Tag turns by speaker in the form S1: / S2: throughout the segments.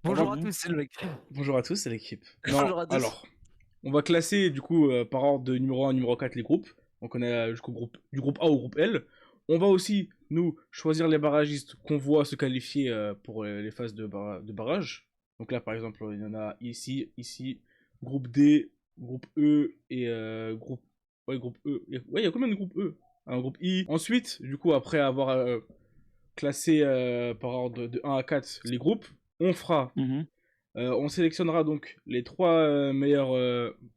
S1: On va...
S2: Bonjour à tous, c'est le mec.
S1: Bonjour à tous, c'est l'équipe. Non,
S2: Bonjour à tous.
S1: alors, on va classer du coup par ordre de numéro 1 à numéro 4 les groupes. Donc on est jusqu'au groupe du groupe A au groupe L. On va aussi, nous, choisir les barragistes qu'on voit se qualifier pour les phases de barrage. Donc là, par exemple, il y en a ici, ici, groupe D, groupe E et groupe... Ouais, groupe E. Ouais, il y a combien de groupes E? Un groupe I. Ensuite, du coup, après avoir classé par ordre de 1 à 4 les groupes, on fera
S3: Mhm.
S1: on sélectionnera donc les trois meilleurs,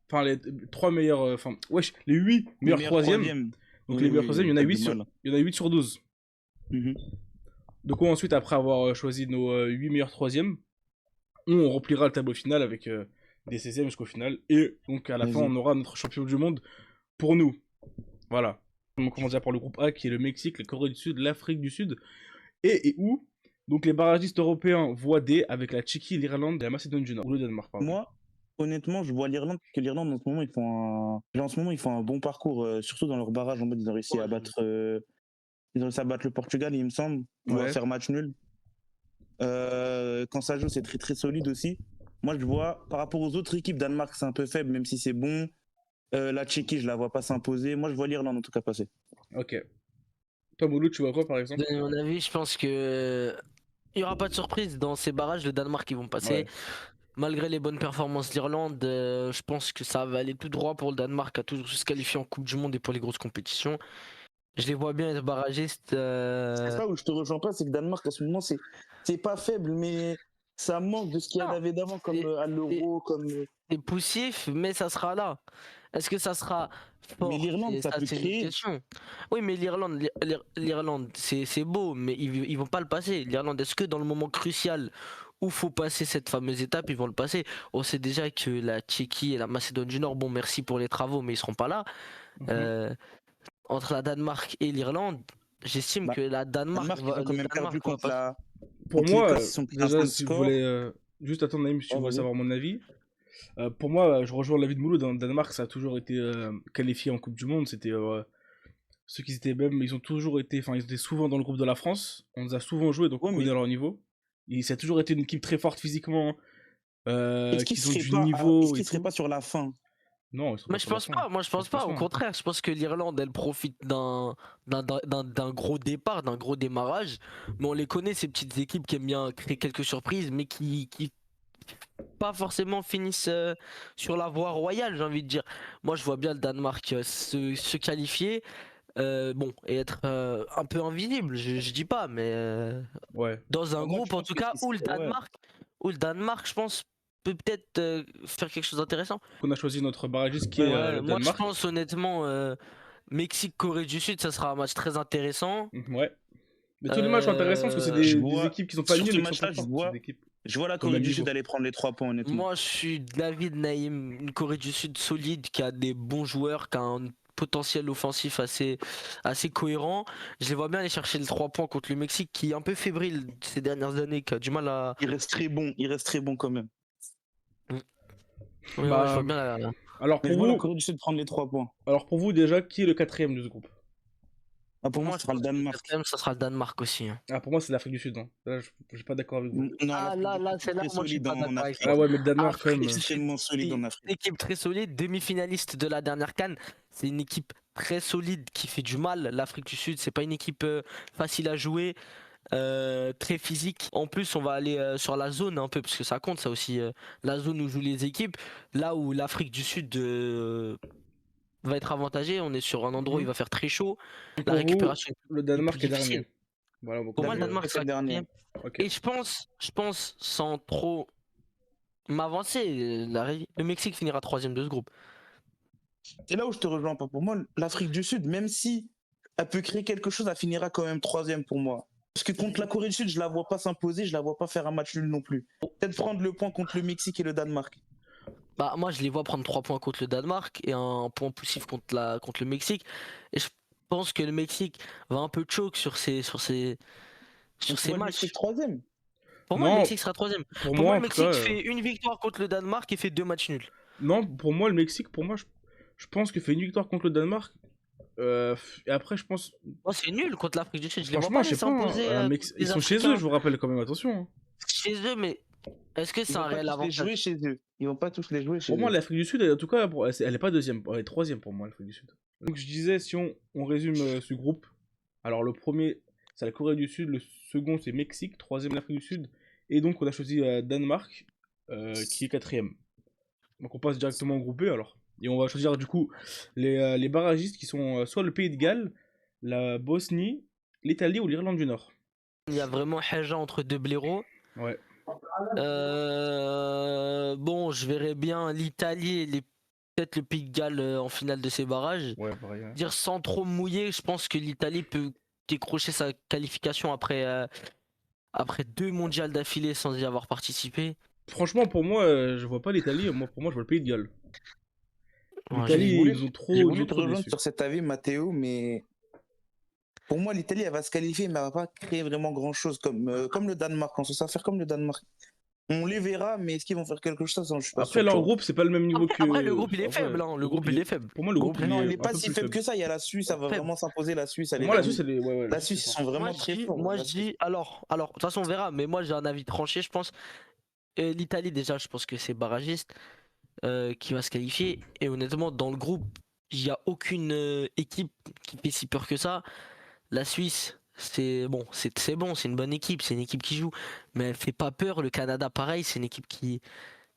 S1: enfin les trois meilleurs, enfin wesh, les 8
S3: Les
S1: meilleurs
S3: meilleurs
S1: troisièmes.
S3: troisièmes.
S1: Donc les
S3: Oui,
S1: meilleurs troisièmes, il y
S3: oui,
S1: en a
S3: t'as
S1: 8
S3: du
S1: sur,
S3: mal.
S1: il y en a 8 sur 12.
S3: Mhm.
S1: Donc ensuite, après avoir choisi nos 8 meilleurs troisièmes, on remplira le tableau final avec des 16e jusqu'au final. Et donc à la fin,
S3: Vas-y.
S1: on aura notre champion du monde pour nous. Voilà. On commence déjà par le groupe A qui est le Mexique, la Corée du Sud, l'Afrique du Sud et où donc les barragistes européens voient D avec la Tchéquie, l'Irlande et la Macédoine du Nord. Ou le Danemark, pardon.
S3: Moi, honnêtement, je vois l'Irlande, parce que l'Irlande, en ce moment, ils font un bon parcours, surtout dans leur barrage. En mode, ils ont réussi
S2: Ouais,
S3: à battre, le Portugal, il me semble, ou à
S1: Ouais.
S3: faire match nul. Quand ça joue, c'est très très solide aussi. Moi, je vois, par rapport aux autres équipes, Danemark, c'est un peu faible, même si c'est bon. La Tchéquie, je la vois pas s'imposer. Moi, je vois l'Irlande, en tout cas, passer.
S1: Ok. Toi, Moulou, tu vois quoi par exemple?
S2: De mon avis, je pense que il y aura pas de surprise dans ces barrages. Le Danemark, ils vont passer.
S1: Ouais.
S2: Malgré les bonnes performances de l'Irlande, je pense que ça va aller tout droit pour le Danemark à toujours se qualifier en Coupe du Monde et pour les grosses compétitions. Je les vois bien être barragistes.
S3: C'est ça où je te rejoins pas, c'est que Danemark, en ce moment, c'est pas faible, mais ça manque de ce qu'il y
S2: Non,
S3: avait d'avant, comme
S2: c'est
S3: à
S2: c'est-
S3: l'Euro, comme.
S2: c'est poussif, mais ça sera là. Est-ce que ça sera
S3: Mais
S2: fort?
S3: l'Irlande,
S2: C'est
S3: ça
S2: ça,
S3: peut
S2: c'est une autre
S3: créer.
S2: question. Oui, mais l'Irlande, c'est beau, mais ils vont pas le passer. L'Irlande, est-ce que dans le moment crucial où faut passer cette fameuse étape, ils vont le passer? On sait déjà que la Tchéquie et la Macédoine du Nord, bon, merci pour les travaux, mais ils seront pas là.
S1: Mhm.
S2: Euh, Entre la Danemark et l'Irlande, j'estime
S3: Bah,
S2: que
S3: Danemark, ils ont quand
S2: le
S3: même
S2: Danemark
S3: perdu
S2: va passer.
S1: Pour
S3: contre
S1: moi,
S3: l'Écosse, ils sont pris un
S1: déjà,
S3: point de
S1: si vous voulez,
S3: score.
S1: juste attendre, Naïm, si tu
S3: Ouais,
S1: veux
S3: vas-y.
S1: savoir mon avis. Pour moi, je rejoins l'avis de Moulou. Dans le Danemark, ça a toujours été qualifié en Coupe du Monde. C'était ceux qui étaient même, ils ont toujours été, enfin, ils étaient souvent dans le groupe de la France. On les a souvent joués, donc on
S3: Ouais,
S1: connaît
S3: mais
S1: leur niveau. Et ça a toujours été une équipe très forte physiquement,
S3: est-ce qu'il
S1: qu'ils ont
S3: serait
S1: du
S3: pas, est-ce
S1: niveau et
S3: qu'il serait
S1: tout.
S3: pas sur la fin?
S1: Non, ils sont pas
S2: Mais je
S1: sur la
S2: pense
S1: fin.
S2: pas, moi je
S1: Je pense
S2: pense
S1: pas
S2: pas,
S1: ça,
S2: au
S1: hein.
S2: contraire, je pense que l'Irlande elle profite d'un gros départ, d'un gros démarrage, mais on les connaît ces petites équipes qui aiment bien créer quelques surprises, mais qui pas forcément finissent sur la voie royale, j'ai envie de dire. Moi je vois bien le Danemark se qualifier, bon, et être un peu invisible, je dis pas, mais
S1: Ouais.
S2: dans un
S3: Bah, moi, je
S2: groupe en
S3: pense
S2: tout
S3: que ce
S2: cas
S3: qui serait. Ouais.
S2: où le Danemark je pense peut peut-être faire quelque chose d'intéressant.
S1: On a choisi notre barragiste qui est
S3: Ouais,
S2: Ouais,
S1: le
S2: moi je
S1: Danemark.
S2: pense honnêtement Mexique, Corée du Sud, ça sera un match très intéressant.
S1: Ouais. Mais tous les matchs sont intéressants parce que c'est des équipes qui sont pas
S3: sur
S1: nulles
S3: ce
S1: mais qui sont très
S3: match-là,
S1: fortes. C'est des équipes
S3: je vois la
S1: qui ont le
S3: Corée
S1: même
S3: du Sud
S1: niveau.
S3: aller prendre les 3 points, honnêtement.
S2: Moi je suis de l'avis de Naïm, une Corée du Sud solide qui a des bons joueurs, qui a un potentiel offensif assez cohérent. Je les vois bien aller chercher les 3 points contre le Mexique qui est un peu fébrile ces dernières années, qui a du mal à.
S3: Il reste très bon quand même.
S2: Ouais, ouais, je
S1: Bah,
S2: vois bien la.
S1: alors
S3: Mais je
S1: pour
S3: vois la
S1: vous,
S3: Corée du Sud prendre les 3 points.
S1: alors pour vous déjà, qui est le quatrième de ce groupe?
S3: Ah, pour
S2: Pour
S3: moi,
S2: moi,
S3: ce
S2: je
S3: sera le
S2: pense que le
S3: Danemark.
S2: quatrième, ça sera le Danemark aussi, hein.
S1: Ah, pour moi, c'est l'Afrique du Sud, hein. Là, je suis pas d'accord avec vous.
S3: Non,
S2: Ah
S3: l'Afrique du Sud,
S2: c'est
S3: c'est
S2: là
S3: très
S2: où moi je suis
S3: solide
S2: pas
S3: en
S2: d'accord avec
S1: Ah
S2: toi.
S3: Afrique.
S1: ouais, mais le Danemark, quand
S2: Afrique
S1: même.
S2: du Sud,
S3: Extrêmement solide
S2: c'est
S3: en
S2: une
S3: Afrique.
S2: équipe très solide, demi-finaliste de la dernière CAN. C'est une équipe très solide qui fait du mal. L'Afrique du Sud, c'est pas une équipe facile à jouer, très physique. En plus, on va aller sur la zone un peu parce que ça compte ça aussi. La zone où jouent les équipes, là où l'Afrique du Sud va être avantagée, on est sur un endroit où il
S1: Mhm.
S2: va faire très chaud. La
S1: Pour vous,
S2: récupération
S1: le
S2: est plus
S1: Danemark est
S2: difficile.
S1: dernier. Voilà,
S2: Pour moi, le
S1: donc,
S3: Danemark
S2: Danemark
S3: est
S2: sera
S3: dernier.
S2: quatrième.
S1: ok.
S2: Et je pense, sans trop m'avancer, le Mexique finira troisième de ce groupe.
S3: C'est là où je te rejoins pas. Pour moi, l'Afrique du Sud, même si elle peut créer quelque chose, elle finira quand même troisième pour moi. Parce que contre la Corée du Sud, je la vois pas s'imposer, je la vois pas faire un match nul non plus. Peut-être prendre le point contre le Mexique et le Danemark.
S2: Bah, moi, je les vois prendre 3 points contre le Danemark et un point poussif contre le Mexique. Et je pense que le Mexique va un peu choke sur
S3: Donc tu
S2: ces
S3: vois le Mexique
S2: matchs.
S3: troisième.
S2: Pour moi, le
S1: Non,
S2: Mexique sera troisième.
S1: pour
S2: Pour
S1: moi,
S2: moi,
S1: en
S2: le
S1: tout cas,
S2: Mexique fait une victoire contre le Danemark et fait 2 matchs nuls.
S1: non, pour moi, le Mexique, pour moi, je pense que fait une victoire contre le Danemark. Et après, je pense,
S2: Moi, c'est nul contre l'Afrique du Sud. Je les vois
S1: franchement,
S2: pas
S1: je sais
S2: laisser
S1: pas,
S2: imposer
S1: hein,
S2: contre
S1: ils
S2: les
S1: sont chez eux,
S2: Africains
S1: je vous rappelle quand même, attention, hein.
S2: chez eux, mais Est-ce que
S3: Ils
S2: c'est
S3: vont
S2: un
S3: pas
S2: réel
S3: tous les
S2: avantage?
S3: jouer chez eux. Ils vont pas tous les jouer chez
S1: Pour moi,
S3: eux.
S1: l'Afrique du Sud, en tout cas, elle est pas deuxième, elle est troisième pour moi, l'Afrique du Sud. Donc je disais, si on résume ce groupe, alors le premier, c'est la Corée du Sud, le second, c'est Mexique, troisième, l'Afrique du Sud, et donc on a choisi Danemark, qui est quatrième. Donc on passe directement au groupe B alors. Et on va choisir du coup les barragistes qui sont soit le Pays de Galles, la Bosnie, l'Italie ou l'Irlande du Nord.
S2: Il y a vraiment Haja entre deux blaireaux.
S1: Ouais.
S2: Bon, je verrais bien l'Italie et peut-être le Pays de Galles en finale de ces barrages.
S1: Ouais, pareil. Ouais.
S2: Dire sans trop mouiller, je pense que l'Italie peut décrocher sa qualification après 2 mondiales d'affilée sans y avoir participé.
S1: Franchement, pour moi, je vois pas l'Italie. Pour moi, je vois le Pays de Galles.
S2: Ouais,
S1: L'Italie,
S3: voulu-
S1: ils ont
S3: J'ai
S1: trop, ils
S3: voulu
S1: ont
S3: te
S1: trop
S3: rejoindre
S1: déçu.
S3: sur cet avis, Mathéo, mais pour moi, l'Italie, elle va se qualifier, mais elle va pas créer vraiment grand-chose, comme le Danemark. On s'en faire comme le Danemark. On les verra, mais est-ce qu'ils vont faire quelque chose? Ça, je suis pas
S1: Après,
S3: sûr. tu
S1: leur
S3: vois.
S1: groupe, c'est pas le même niveau que.
S2: Après, le groupe il est
S1: En vrai,
S2: faible, hein. Le groupe il est faible.
S1: Pour moi, le groupe,
S3: Non, il
S1: est
S3: est
S1: un
S3: pas
S1: peu
S3: si
S1: plus
S3: faible que ça. Il y a la Suisse, ça va
S2: Faible.
S3: vraiment s'imposer. La Suisse, elle
S1: Pour
S3: est
S1: moi, la
S3: vraiment-
S1: Suisse, elle est. Ouais,
S3: La Suisse, ils sont vraiment
S2: Moi,
S3: très
S2: je dis,
S3: forts.
S2: moi,
S3: La
S2: je
S3: Suisse.
S2: dis, alors, de toute façon, on verra, mais moi, j'ai un avis tranché, je pense. L'Italie, déjà, je pense que c'est barragiste qui va se qualifier. Et honnêtement, dans le groupe, il n'y a aucune équipe qui fait si peur que ça. La Suisse, c'est bon, c'est bon, c'est une bonne équipe, c'est une équipe qui joue, mais elle fait pas peur. Le Canada, pareil, c'est une équipe qui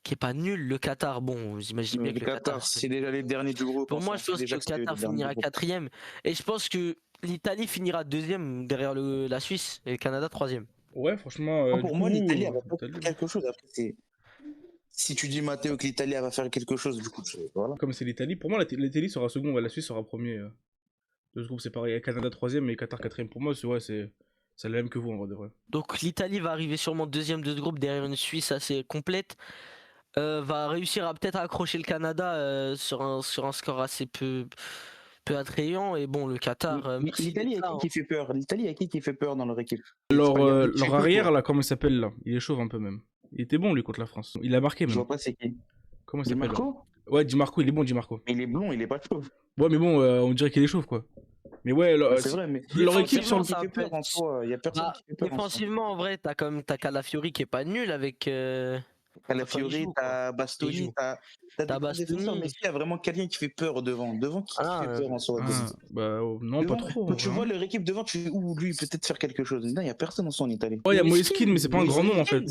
S2: est pas nulle. Le Qatar, bon, vous imaginez bien
S3: Le
S2: que le Qatar.
S3: Qatar, c'est déjà les derniers du groupe.
S2: Pour
S3: On
S2: moi,
S3: s'en
S2: je
S3: fout
S2: pense que
S3: déjà
S2: le
S3: que c'est les
S2: Qatar
S3: derniers du
S2: finira
S3: groupe.
S2: quatrième. Et je pense que l'Italie finira deuxième derrière la Suisse et le Canada troisième.
S1: Ouais, franchement,
S3: Non,
S1: du
S3: pour
S1: coup,
S3: moi, l'Italie, elle va pas
S1: l'Italie,
S3: faire quelque chose. Après, si tu dis, Mathéo, que l'Italie, elle va faire quelque chose, du coup, voilà.
S1: comme c'est l'Italie, pour moi, l'Italie sera second, ouais, la Suisse sera premier. De ce groupe, c'est pareil. Canada troisième et Qatar quatrième. Pour moi, c'est la même que vous, en vrai de vrai.
S2: Donc l'Italie va arriver sûrement deuxième de ce groupe derrière une Suisse assez complète. Va réussir à peut-être accrocher le Canada sur un score assez peu attrayant. Et bon, le Qatar, merci
S3: L'Italie,
S2: d'être
S3: à
S2: là,
S3: qui fait peur? L'Italie, à qui fait peur dans leur équipe?
S1: Leur arrière, là, comment il s'appelle là? Il est chauve un peu même. Il était bon, lui, contre la France. Il a marqué
S3: Je
S1: même.
S3: vois pas c'est qui.
S1: Comment il
S3: Di
S1: s'appelle là
S3: Marco?
S1: Ouais, Di Marco, il est bon, Di Marco.
S3: Mais il est blond, il est pas chauve.
S1: Ouais, mais bon, on dirait qu'il est chauve, quoi. Mais ouais,
S3: C'est vrai, mais
S1: leur équipe sur le.
S3: qui fait peur en soi. Il y a personne
S2: Bah,
S3: qui fait peur en soi.
S2: défensivement, en vrai, t'as Calafiori qui est pas nul avec.
S3: T'as la
S2: Enfin, il
S3: Fiori,
S2: joue,
S3: t'as
S2: Il
S3: Bastoni,
S2: joue.
S3: t'as des
S2: T'as
S3: gros défenseurs,
S2: Bastoni.
S3: mais est-ce qu'il y a vraiment quelqu'un qui fait peur devant? Devant, qui
S2: Ah,
S3: fait peur en soi?
S1: Ah, bah, non,
S3: Devant,
S1: pas trop.
S3: quand tu
S1: hein.
S3: vois leur équipe devant, tu dis, ouh, lui, il peut peut-être faire quelque chose. Non, il y a personne en soi en Italie.
S1: Ouais, il y a
S2: Moïse
S1: Moïskine, mais c'est pas un grand nom en fait.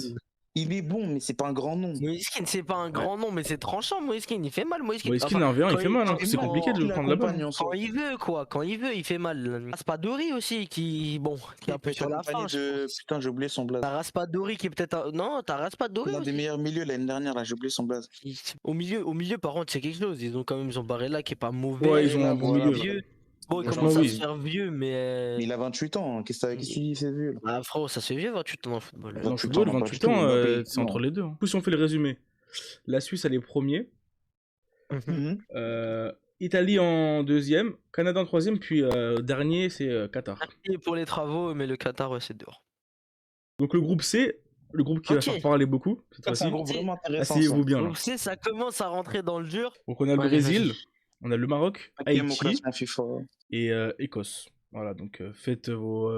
S3: Il est bon, mais c'est pas un grand nom.
S2: Moïskine, c'est pas un grand nom, mais c'est tranchant. Moïskine, il fait mal. Moïskine,
S1: Moïskine, en V1, il
S2: quand
S1: fait mal, hein.
S3: il
S1: C'est
S3: fait
S1: compliqué de
S3: mal,
S1: le prendre là-bas.
S3: l'accompagne en soi.
S2: quand il veut, quoi. Quand il veut, il fait mal. Raspadori aussi, qui est un peu sur la fin.
S3: Putain, j'ai oublié son blaze.
S2: T'as Raspadori qui est peut-être Non, t'as Raspadori
S3: L'un des
S2: aussi.
S3: meilleurs milieux l'année dernière, là, j'ai oublié son blaze.
S2: Au milieu, par contre, c'est quelque chose. Ils ont Barella qui est pas mauvais.
S1: Ouais, ils ont un bon
S3: voilà,
S1: milieu.
S2: Vieux. Bon, il
S1: Franchement,
S2: commence à
S1: oui.
S2: se faire vieux, mais.
S3: Mais il a 28 ans, hein. Qu'est-ce que tu dis, c'est vieux, là?
S2: Ah, frérot, ça se fait vieux 28 ans dans le football.
S1: Dans le
S3: 28
S1: football,
S3: ans, non, pas
S1: 28
S3: du tout,
S1: ans,
S3: Mbappé,
S1: c'est
S3: non.
S1: entre les deux. hein. Du coup, si on fait le résumé, la Suisse, elle est premier.
S3: Mhm.
S1: Italie en deuxième, Canada en troisième, puis dernier, c'est Qatar.
S2: Et pour les travaux, mais le Qatar, ouais, c'est dehors.
S1: Donc le groupe C, le groupe qui va
S2: Ok.
S1: faire parler beaucoup cette
S3: Ça, c'est un
S1: fois-ci.
S3: groupe vraiment intéressant.
S1: Asseyez-vous bien là.
S2: Donc, ça commence à rentrer dans le dur.
S1: Donc on a le
S2: Allez,
S1: Brésil,
S2: vas-y.
S1: on a le Maroc,
S3: Quatrième au
S1: Haïti
S3: classement FIFA.
S1: et Écosse. Voilà, donc faites vos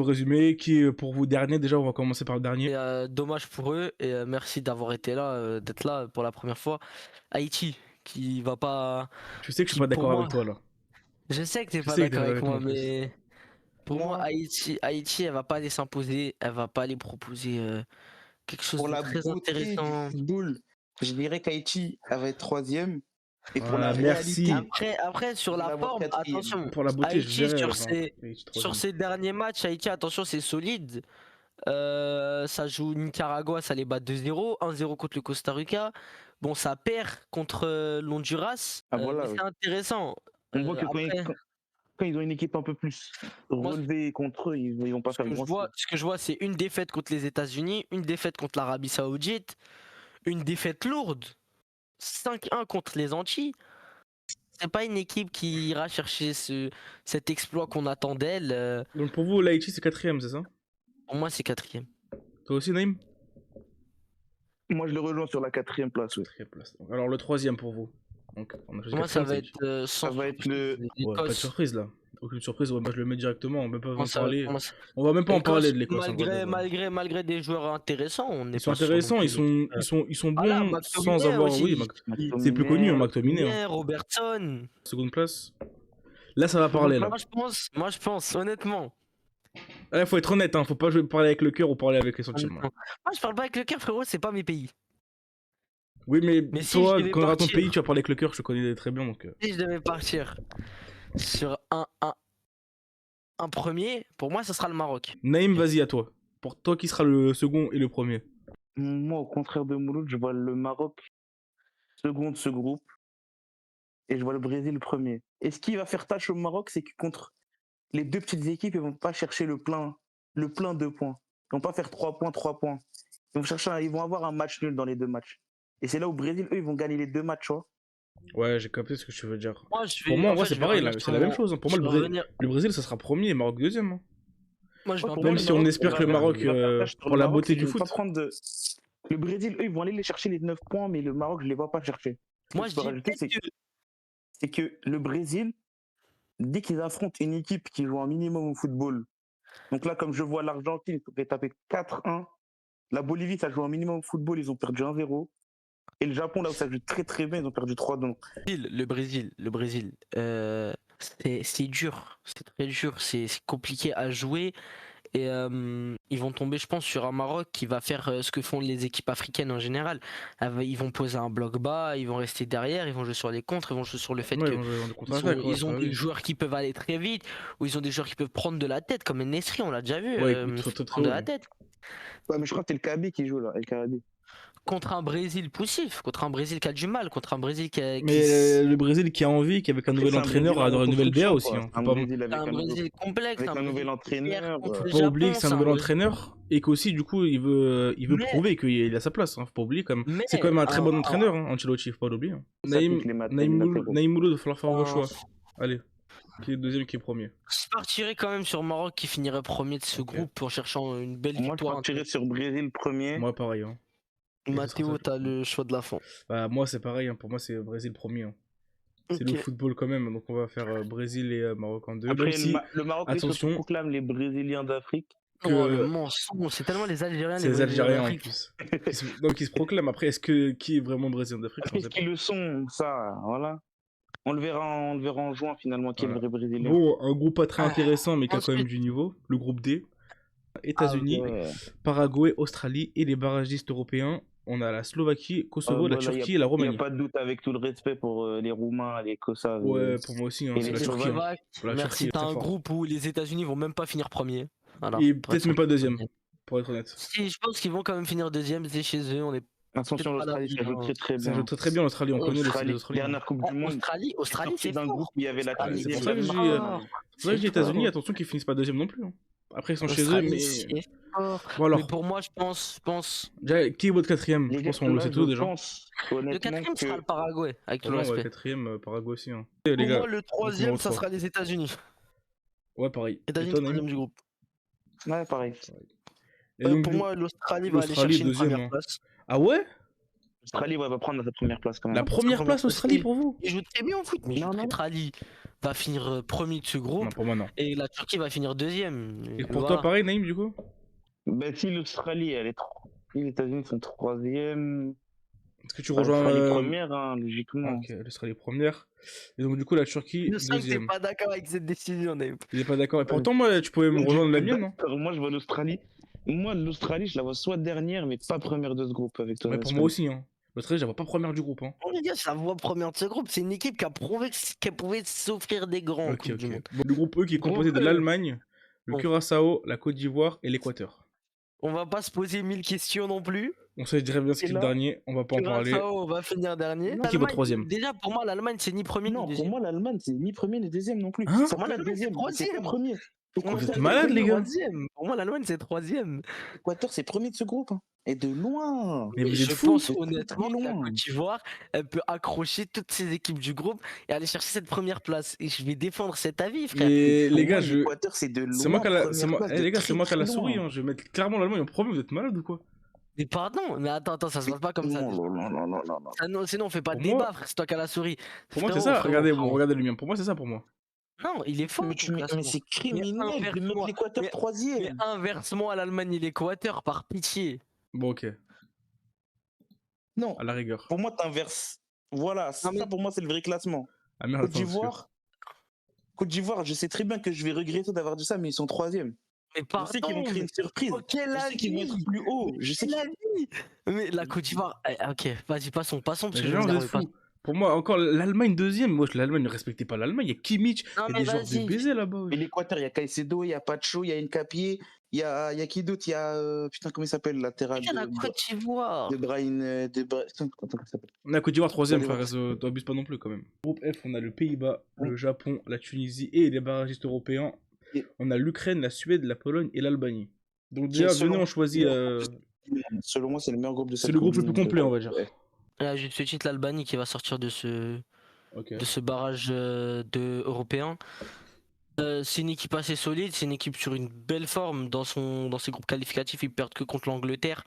S1: résumés. Qui est pour vous dernier? Déjà, on va commencer par le dernier.
S2: Et dommage pour eux et merci d'avoir été là, d'être là pour la première fois. Haïti, qui va pas.
S1: Je sais que je suis
S2: qui,
S1: pas
S2: pour
S1: d'accord
S2: moi-
S1: avec toi là.
S2: Je sais que t'es
S1: Je
S2: pas
S1: sais que t'es
S2: d'accord
S1: pas
S2: avec
S1: avec
S2: moi,
S1: moi, en plus.
S2: mais pour moi, Haïti, elle va pas aller s'imposer, elle va pas aller proposer quelque chose
S3: Pour
S2: de
S3: la
S2: très
S3: beauté du
S2: intéressant.
S3: football, je dirais qu'Haïti, elle va être troisième. Et pour
S1: Voilà,
S3: la
S1: merci.
S3: réalité,
S2: Après, sur
S3: je vais
S2: la
S3: l'avoir
S2: forme,
S3: quatrième.
S2: attention.
S1: Pour la beauté, je
S2: Haïti,
S1: verrai.
S2: sur sur ces derniers matchs, Haïti, attention, c'est solide. Ça joue Nicaragua, ça les bat 2-0, 1-0 contre le Costa Rica. Bon, ça perd contre l'Honduras,
S3: Ah, voilà,
S2: mais
S3: oui.
S2: c'est intéressant.
S3: On voit que
S2: Après,
S3: quand ils ont une équipe un peu plus
S2: Moi,
S3: relevée contre eux, ils vont pas faire grand chose.
S2: ce que je vois, c'est une défaite contre les États-Unis, une défaite contre l'Arabie Saoudite, une défaite lourde, 5-1 contre les Antilles. C'est pas une équipe qui ira chercher cet exploit qu'on attend d'elle.
S1: Donc pour vous, l'Haïti c'est quatrième, c'est ça?
S2: Pour moi, c'est quatrième.
S1: Toi aussi, Naïm?
S3: Moi, je le rejoins sur la quatrième place. Oui.
S1: Quatrième place. Donc, alors le troisième pour vous. Donc, on a choisi
S2: Moi, ça
S1: quatrième,
S2: va
S1: c'est
S2: être sans
S3: Ça va être
S2: surprise,
S1: Ouais, pas de
S2: l'Écosse.
S1: surprise là. Aucune surprise, ouais, bah, je le mets directement, on va même pas en
S2: Comment ça-
S1: parler.
S2: comment ça-
S1: On va même pas en parler de l'Écosse.
S2: Malgré des joueurs intéressants, on n'est
S1: Ils sont
S2: pas sur non
S1: intéressants,
S2: plus
S1: ils sont, ils sont, ils sont
S2: Ah là,
S1: bons sans
S2: McTominay
S1: avoir. Oui,
S2: aussi.
S1: c'est plus connu, hein, McTominay. Hein.
S2: McTominay, Robertson.
S1: Seconde place. Là, ça va parler, là.
S2: Moi, je pense, honnêtement.
S1: Là, faut être honnête, hein, faut pas parler avec le cœur ou parler avec les sentiments.
S2: Moi, je parle pas avec le cœur, frérot, c'est pas mes pays.
S1: Oui, mais
S2: Si
S1: toi,
S2: je devais
S1: quand on aura ton
S2: partir-
S1: pays, tu vas parler avec le cœur, je te connais très bien, donc.
S2: Si je devais partir sur un premier, pour moi, ce sera le Maroc.
S1: Naïm, vas-y, à toi. Pour toi, qui sera le second et le premier?
S3: Moi, au contraire de Mouloud, je vois le Maroc second de ce groupe et je vois le Brésil premier. Et ce qui va faire tâche au Maroc, c'est que contre les deux petites équipes, ils vont pas chercher le plein de points. Ils vont pas faire 3 points, 3 points. Ils vont avoir un match nul dans les deux matchs. Et c'est là où le Brésil, eux, ils vont gagner les deux matchs, tu vois.
S1: Ouais, j'ai capté ce que tu veux dire.
S2: Moi, je vais-
S1: Pour moi, en
S2: en
S1: vrai,
S2: fait,
S1: c'est
S2: je vais
S1: pareil,
S2: revenir
S1: là,
S2: sur
S1: c'est la même
S2: mon-
S1: chose. Hein. Pour moi,
S2: je vais revenir-
S1: le Brésil, ça sera premier et Maroc deuxième. Hein.
S2: Moi, je vais
S3: Pour
S2: en
S3: moi,
S1: Même
S3: le
S1: si on
S3: Maroc,
S1: espère
S3: on
S1: que le
S3: va
S1: Maroc,
S3: faire tâche sur
S1: pour
S3: le
S1: la
S3: Maroc,
S1: beauté
S3: c'est
S1: du
S3: qu'ils vont
S1: foot.
S3: pas prendre de... Le Brésil, eux, ils vont aller les chercher les 9 points, mais le Maroc, je les vois pas chercher.
S2: Moi,
S3: Ce
S2: je
S3: que
S2: dis
S3: rajouter, c'est que le Brésil, dès qu'ils affrontent une équipe qui joue un minimum au football, donc là, comme je vois l'Argentine, qui a tapé 4-1, la Bolivie, ça joue un minimum au football, ils ont perdu 1-0. Et le Japon, là où ça joue très très bien, ils ont perdu 3-2.
S2: Le Brésil, c'est dur, c'est très dur, c'est compliqué à jouer et ils vont tomber, je pense, sur un Maroc qui va faire ce que font les équipes africaines en général. Ils vont poser un bloc bas, ils vont rester derrière, ils vont jouer sur les contres, ils vont jouer sur le fait
S1: Ouais,
S2: que
S1: ils vont jouer en
S2: ils
S1: contre-attaque, ouais,
S2: ils ont
S1: ça,
S2: des
S1: oui.
S2: joueurs qui peuvent aller très vite, ou ils ont des joueurs qui peuvent prendre de la tête, comme Nesri, on l'a déjà vu,
S1: Ouais, il coûte très, très
S2: prendre de
S1: haut,
S2: la
S1: lui.
S2: tête.
S3: Ouais, mais je crois que c'est le Kaby qui joue là, El Karabi.
S2: Contre un Brésil poussif, contre un Brésil qui a du mal, contre un Brésil
S1: Mais le Brésil qui a envie, qui avec un nouvel
S3: C'est un
S1: entraîneur,
S3: Brésil en
S1: aura une nouvelle DA
S3: reconstruction,
S1: aussi.
S3: quoi.
S1: Hein.
S3: Un
S1: Faut pas,
S3: Brésil avec
S2: un Brésil complexe,
S3: avec un nouvel
S2: Brésil
S3: entraîneur.
S2: contre le
S1: faut pas oublier que c'est un
S2: Japon,
S1: nouvel
S2: Brésil-
S1: entraîneur et qu'aussi, du coup, il veut
S2: Mais-
S1: prouver qu'il a sa place. Hein. Faut pas oublier quand même.
S2: Mais
S1: C'est quand même un très bon
S2: un-
S1: entraîneur, hein, Ancelotti, faut pas l'oublier. Hein.
S3: Ça pique les maths, les latéraux.
S1: Naïm Mouloud, il va falloir faire vos
S2: un-
S1: choix. Allez, qui est deuxième, qui est premier?
S2: Je partirais quand même sur Maroc qui finirait premier de ce
S1: Ok.
S2: groupe en cherchant une belle
S3: Moi, je
S2: victoire.
S3: partirais sur Brésil premier.
S1: Moi, pareil. Hein. Et ça
S2: Mathéo,
S1: sera ça,
S2: t'as le choix de la fin.
S1: Bah, moi, c'est pareil. Hein. Pour moi, c'est Brésil premier. Hein. C'est le
S2: Ok.
S1: football quand même. Donc, on va faire Brésil et Maroc en deux.
S3: Après,
S1: Même si
S3: le Maroc, ils
S1: attention.
S3: se proclament les Brésiliens d'Afrique.
S1: que-
S2: Oh, le mensonge, c'est tellement les Algériens,
S1: c'est les Algériens en
S2: d'Afrique.
S1: plus. Donc, ils se proclament. Après, est-ce que qui est vraiment Brésilien d'Afrique? On
S3: Après,
S1: sait
S3: ce
S1: pas.
S3: qu'ils le sont, ça, voilà. On le verra en juin finalement qui est le
S1: Voilà.
S3: vrai Brésilien.
S1: Bon, un groupe pas très intéressant, mais qui a quand même
S2: ensuite-
S1: du niveau. Le groupe D. États-Unis,
S3: Ouais.
S1: Paraguay, Australie et les barragistes européens. On a la Slovaquie, Kosovo, la
S3: Voilà,
S1: Turquie et la
S3: Il n'y
S1: Roumanie.
S3: a pas de doute, avec tout le respect pour les Roumains, les Kosaves.
S1: Ouais, pour moi aussi, hein,
S3: Et
S1: c'est
S3: les
S1: la Turquie. Hein.
S2: Slovaques,
S1: La Turquie
S2: merci,
S1: est
S2: t'as
S1: très
S2: un
S1: fort.
S2: groupe où les États-Unis vont même pas finir premier. Voilà,
S1: Et
S2: pour
S1: peut-être
S2: être
S1: même pas deuxième,
S2: honnête.
S1: pour être honnête.
S2: Si, je pense qu'ils vont quand même finir deuxième, c'est chez eux, on est
S3: Attention,
S2: peut-être pas
S3: l'Australie, ça
S2: là,
S3: joue très très
S1: Ça
S3: bien.
S1: joue très très bien l'Australie, on connaît
S3: Australie,
S1: l'Australie.
S3: dernière Coupe du Monde.
S2: Australie,
S3: Sorti
S2: c'est
S3: d'un
S2: fort.
S3: groupe où il y avait la
S2: Australie,
S3: Tunisie,
S1: c'est pour
S3: le
S1: ça que je dis,
S3: Danemark.
S1: C'est pour ça que je dis États-Unis, attention qu'ils finissent pas deuxième non plus. Hein. Après, ils sont chez eux,
S2: Australie,
S1: mais.
S2: c'est fort.
S1: Bon, alors,
S2: Mais pour moi, je pense
S1: déjà, qui est votre quatrième?
S3: Les
S1: Je
S3: gars,
S1: pense qu'on le
S3: là,
S1: sait
S3: je
S1: tous déjà.
S3: pense
S2: le
S3: honnêtement
S2: quatrième sera
S3: que
S2: le Paraguay, avec tout le
S1: Pour moi, ouais,
S2: respect.
S1: quatrième, Paraguay aussi. Hein. Les
S2: Pour
S1: gars,
S2: moi, le troisième,
S1: votre
S2: ça
S1: choix.
S2: sera les États-Unis.
S1: Ouais, pareil. Et
S2: États-Unis,
S1: toi, Naïm?
S2: troisième du groupe.
S3: ouais, pareil.
S1: Et donc,
S2: Pour
S1: du-
S2: moi, l'Australie va aller
S1: l'Australie,
S2: chercher une
S1: deuxième,
S2: première
S1: hein.
S2: place.
S1: Ah ouais?
S3: L'Australie ouais, va prendre sa première place quand même.
S1: La première place,
S2: place,
S1: Australie
S2: oui.
S1: pour vous?
S2: Ils jouent très bien au foot, mais
S3: Non, non.
S2: l'Australie va finir premier de ce
S1: Non,
S2: groupe
S1: pour moi, non.
S2: et la Turquie va finir deuxième.
S1: Et pour
S2: Voilà.
S1: toi, pareil, Naïm, du coup?
S3: Ben, si l'Australie, si les États-Unis sont troisième,
S1: Est-ce que tu rejoins.
S3: l'Australie première, hein, logiquement.
S1: Ok, l'Australie première. Et donc, du coup, la Turquie,
S2: Je sens que t'es
S1: deuxième.
S2: pas d'accord avec cette décision, Dave.
S1: Il est pas d'accord. Et pourtant, moi, tu pouvais me rejoindre la mienne, non?
S3: Moi, je vois l'Australie. Moi, l'Australie, je la vois soit dernière, mais pas première de ce groupe avec toi.
S1: Ouais, pour moi aussi, hein. L'Australie, je la vois pas première du groupe, hein.
S2: Oh, les gars, je la vois première de ce groupe. C'est une équipe qui a prouvé qu'elle pouvait s'offrir des grands. en
S1: Ok,
S2: Coupe du
S1: ok.
S2: Monde.
S1: Bon, le groupe E qui est composé de
S2: Groupe E.
S1: l'Allemagne, le
S2: Bon.
S1: Curaçao, la Côte d'Ivoire et l'Équateur.
S2: On va pas se poser 1000 questions non plus.
S1: On sait très bien ce
S3: Et
S1: qui est le
S3: là,
S1: dernier, on va pas en parler.
S2: Curaçao va finir dernier.
S1: Qui est votre
S2: L'Allemagne,
S1: troisième?
S2: Déjà, pour moi, l'Allemagne, c'est ni premier
S3: Non,
S2: ni
S3: pour
S2: deuxième.
S3: moi, l'Allemagne, c'est ni premier ni deuxième non plus.
S1: Hein
S3: Pour moi, la
S2: L'Allemagne, c'est
S3: deuxième, c'est
S2: troisième.
S3: pas premier.
S1: Vous êtes malades, les gars?
S2: Troisième. Pour moi, l'Allemagne, c'est troisième.
S3: L'Équateur, c'est premier de ce groupe. Hein. Et de loin.
S1: Mais vous
S2: je
S1: êtes fous?
S2: pense
S3: C'est très,
S2: honnêtement
S3: très
S2: que la
S3: loin.
S2: Côte d'Ivoire, elle peut accrocher toutes ces équipes du groupe et aller chercher cette première place. Et je vais défendre cet avis, frère.
S1: Et
S3: Pour
S1: les gars,
S3: moi, l'Équateur, c'est de loin.
S1: c'est moi qui a la,
S3: première
S1: c'est moi,
S3: place,
S1: eh,
S3: de
S1: les gars, c'est
S3: très,
S1: moi qui a la
S3: très
S1: souris,
S3: loin.
S1: hein. Je vais mettre clairement l'Allemagne en premier, vous êtes malade ou quoi?
S2: Mais pardon, mais attends, ça se passe pas comme ça.
S3: Non, non, non, non, non, non.
S2: Ah non, sinon on fait pas de
S1: Pour moi-
S2: débat, frère, c'est toi qui as la souris.
S1: Pour moi, c'est
S2: Frérot,
S1: ça,
S2: frérot,
S1: regardez,
S2: frérot.
S1: bon, regardez le mien, pour moi, c'est ça pour moi.
S2: Non, il est fort.
S3: Mais,
S2: ton
S3: mais
S2: classement.
S3: c'est criminel de mettre
S2: inverse-moi.
S3: l'Équateur
S2: Mais
S3: 3e.
S2: inverse-moi l'Allemagne et l'Équateur, par pitié.
S1: Bon, ok,
S3: Non,
S1: à la rigueur.
S3: pour moi, t'inverses. Voilà,
S2: Non,
S3: ça
S2: mais-
S3: pour moi, c'est le vrai classement.
S1: Ah merde,
S3: Côte
S1: attends, parce que-
S3: d'Ivoire, Côte d'Ivoire, je sais très bien que je vais regretter d'avoir dit ça, mais ils sont 3e.
S2: Mais
S3: Je sais qu'ils vont
S2: pardon,
S3: créer une surprise.
S2: ok,
S3: Je
S2: la
S3: sais qu'ils vont être
S2: vie.
S3: plus haut. Je sais
S2: La
S3: qu'ils...
S2: vie. Mais la Côte d'Ivoire. Ok, vas-y, passons parce
S1: Mais
S2: que je
S1: les
S2: vais
S1: gens, vous êtes
S2: m'énerver.
S1: fous. Pour moi, encore l'Allemagne deuxième. Moi, l'Allemagne ne respectait pas l'Allemagne. Il y a Kimmich,
S2: Non,
S1: il y a
S2: mais
S1: des joueurs de
S2: vas-y.
S1: baiser là-bas.
S3: Mais l'Équateur, il y a Caicedo, il y a Pacho, il y a Nkapié, il y a qui d'autre? Il y a... putain, comment il s'appelle, latéral
S2: Putain, la Côte d'Ivoire.
S3: de Brian... Putain, comment il s'appelle?
S1: On a Côte d'Ivoire troisième,
S3: Allez,
S1: frère. T'abuses pas non plus quand même. Groupe F, on a le Pays-Bas,
S3: Oui.
S1: le Japon, la Tunisie et les barragistes européens.
S3: Et-
S1: On a l'Ukraine, la Suède, la Pologne et l'Albanie. Donc déjà,
S3: selon-
S1: venez, on choisit.
S3: Selon moi, c'est le meilleur groupe de cette
S1: C'est le
S3: Coupe
S1: groupe le
S3: du
S1: plus
S3: Monde.
S1: complet, on va dire.
S3: Ouais.
S2: Là, juste titre l'Albanie qui va sortir de ce
S1: Ok.
S2: barrage de européen. C'est une équipe assez solide, c'est une équipe sur une belle forme dans ses groupes qualificatifs. Ils perdent que contre l'Angleterre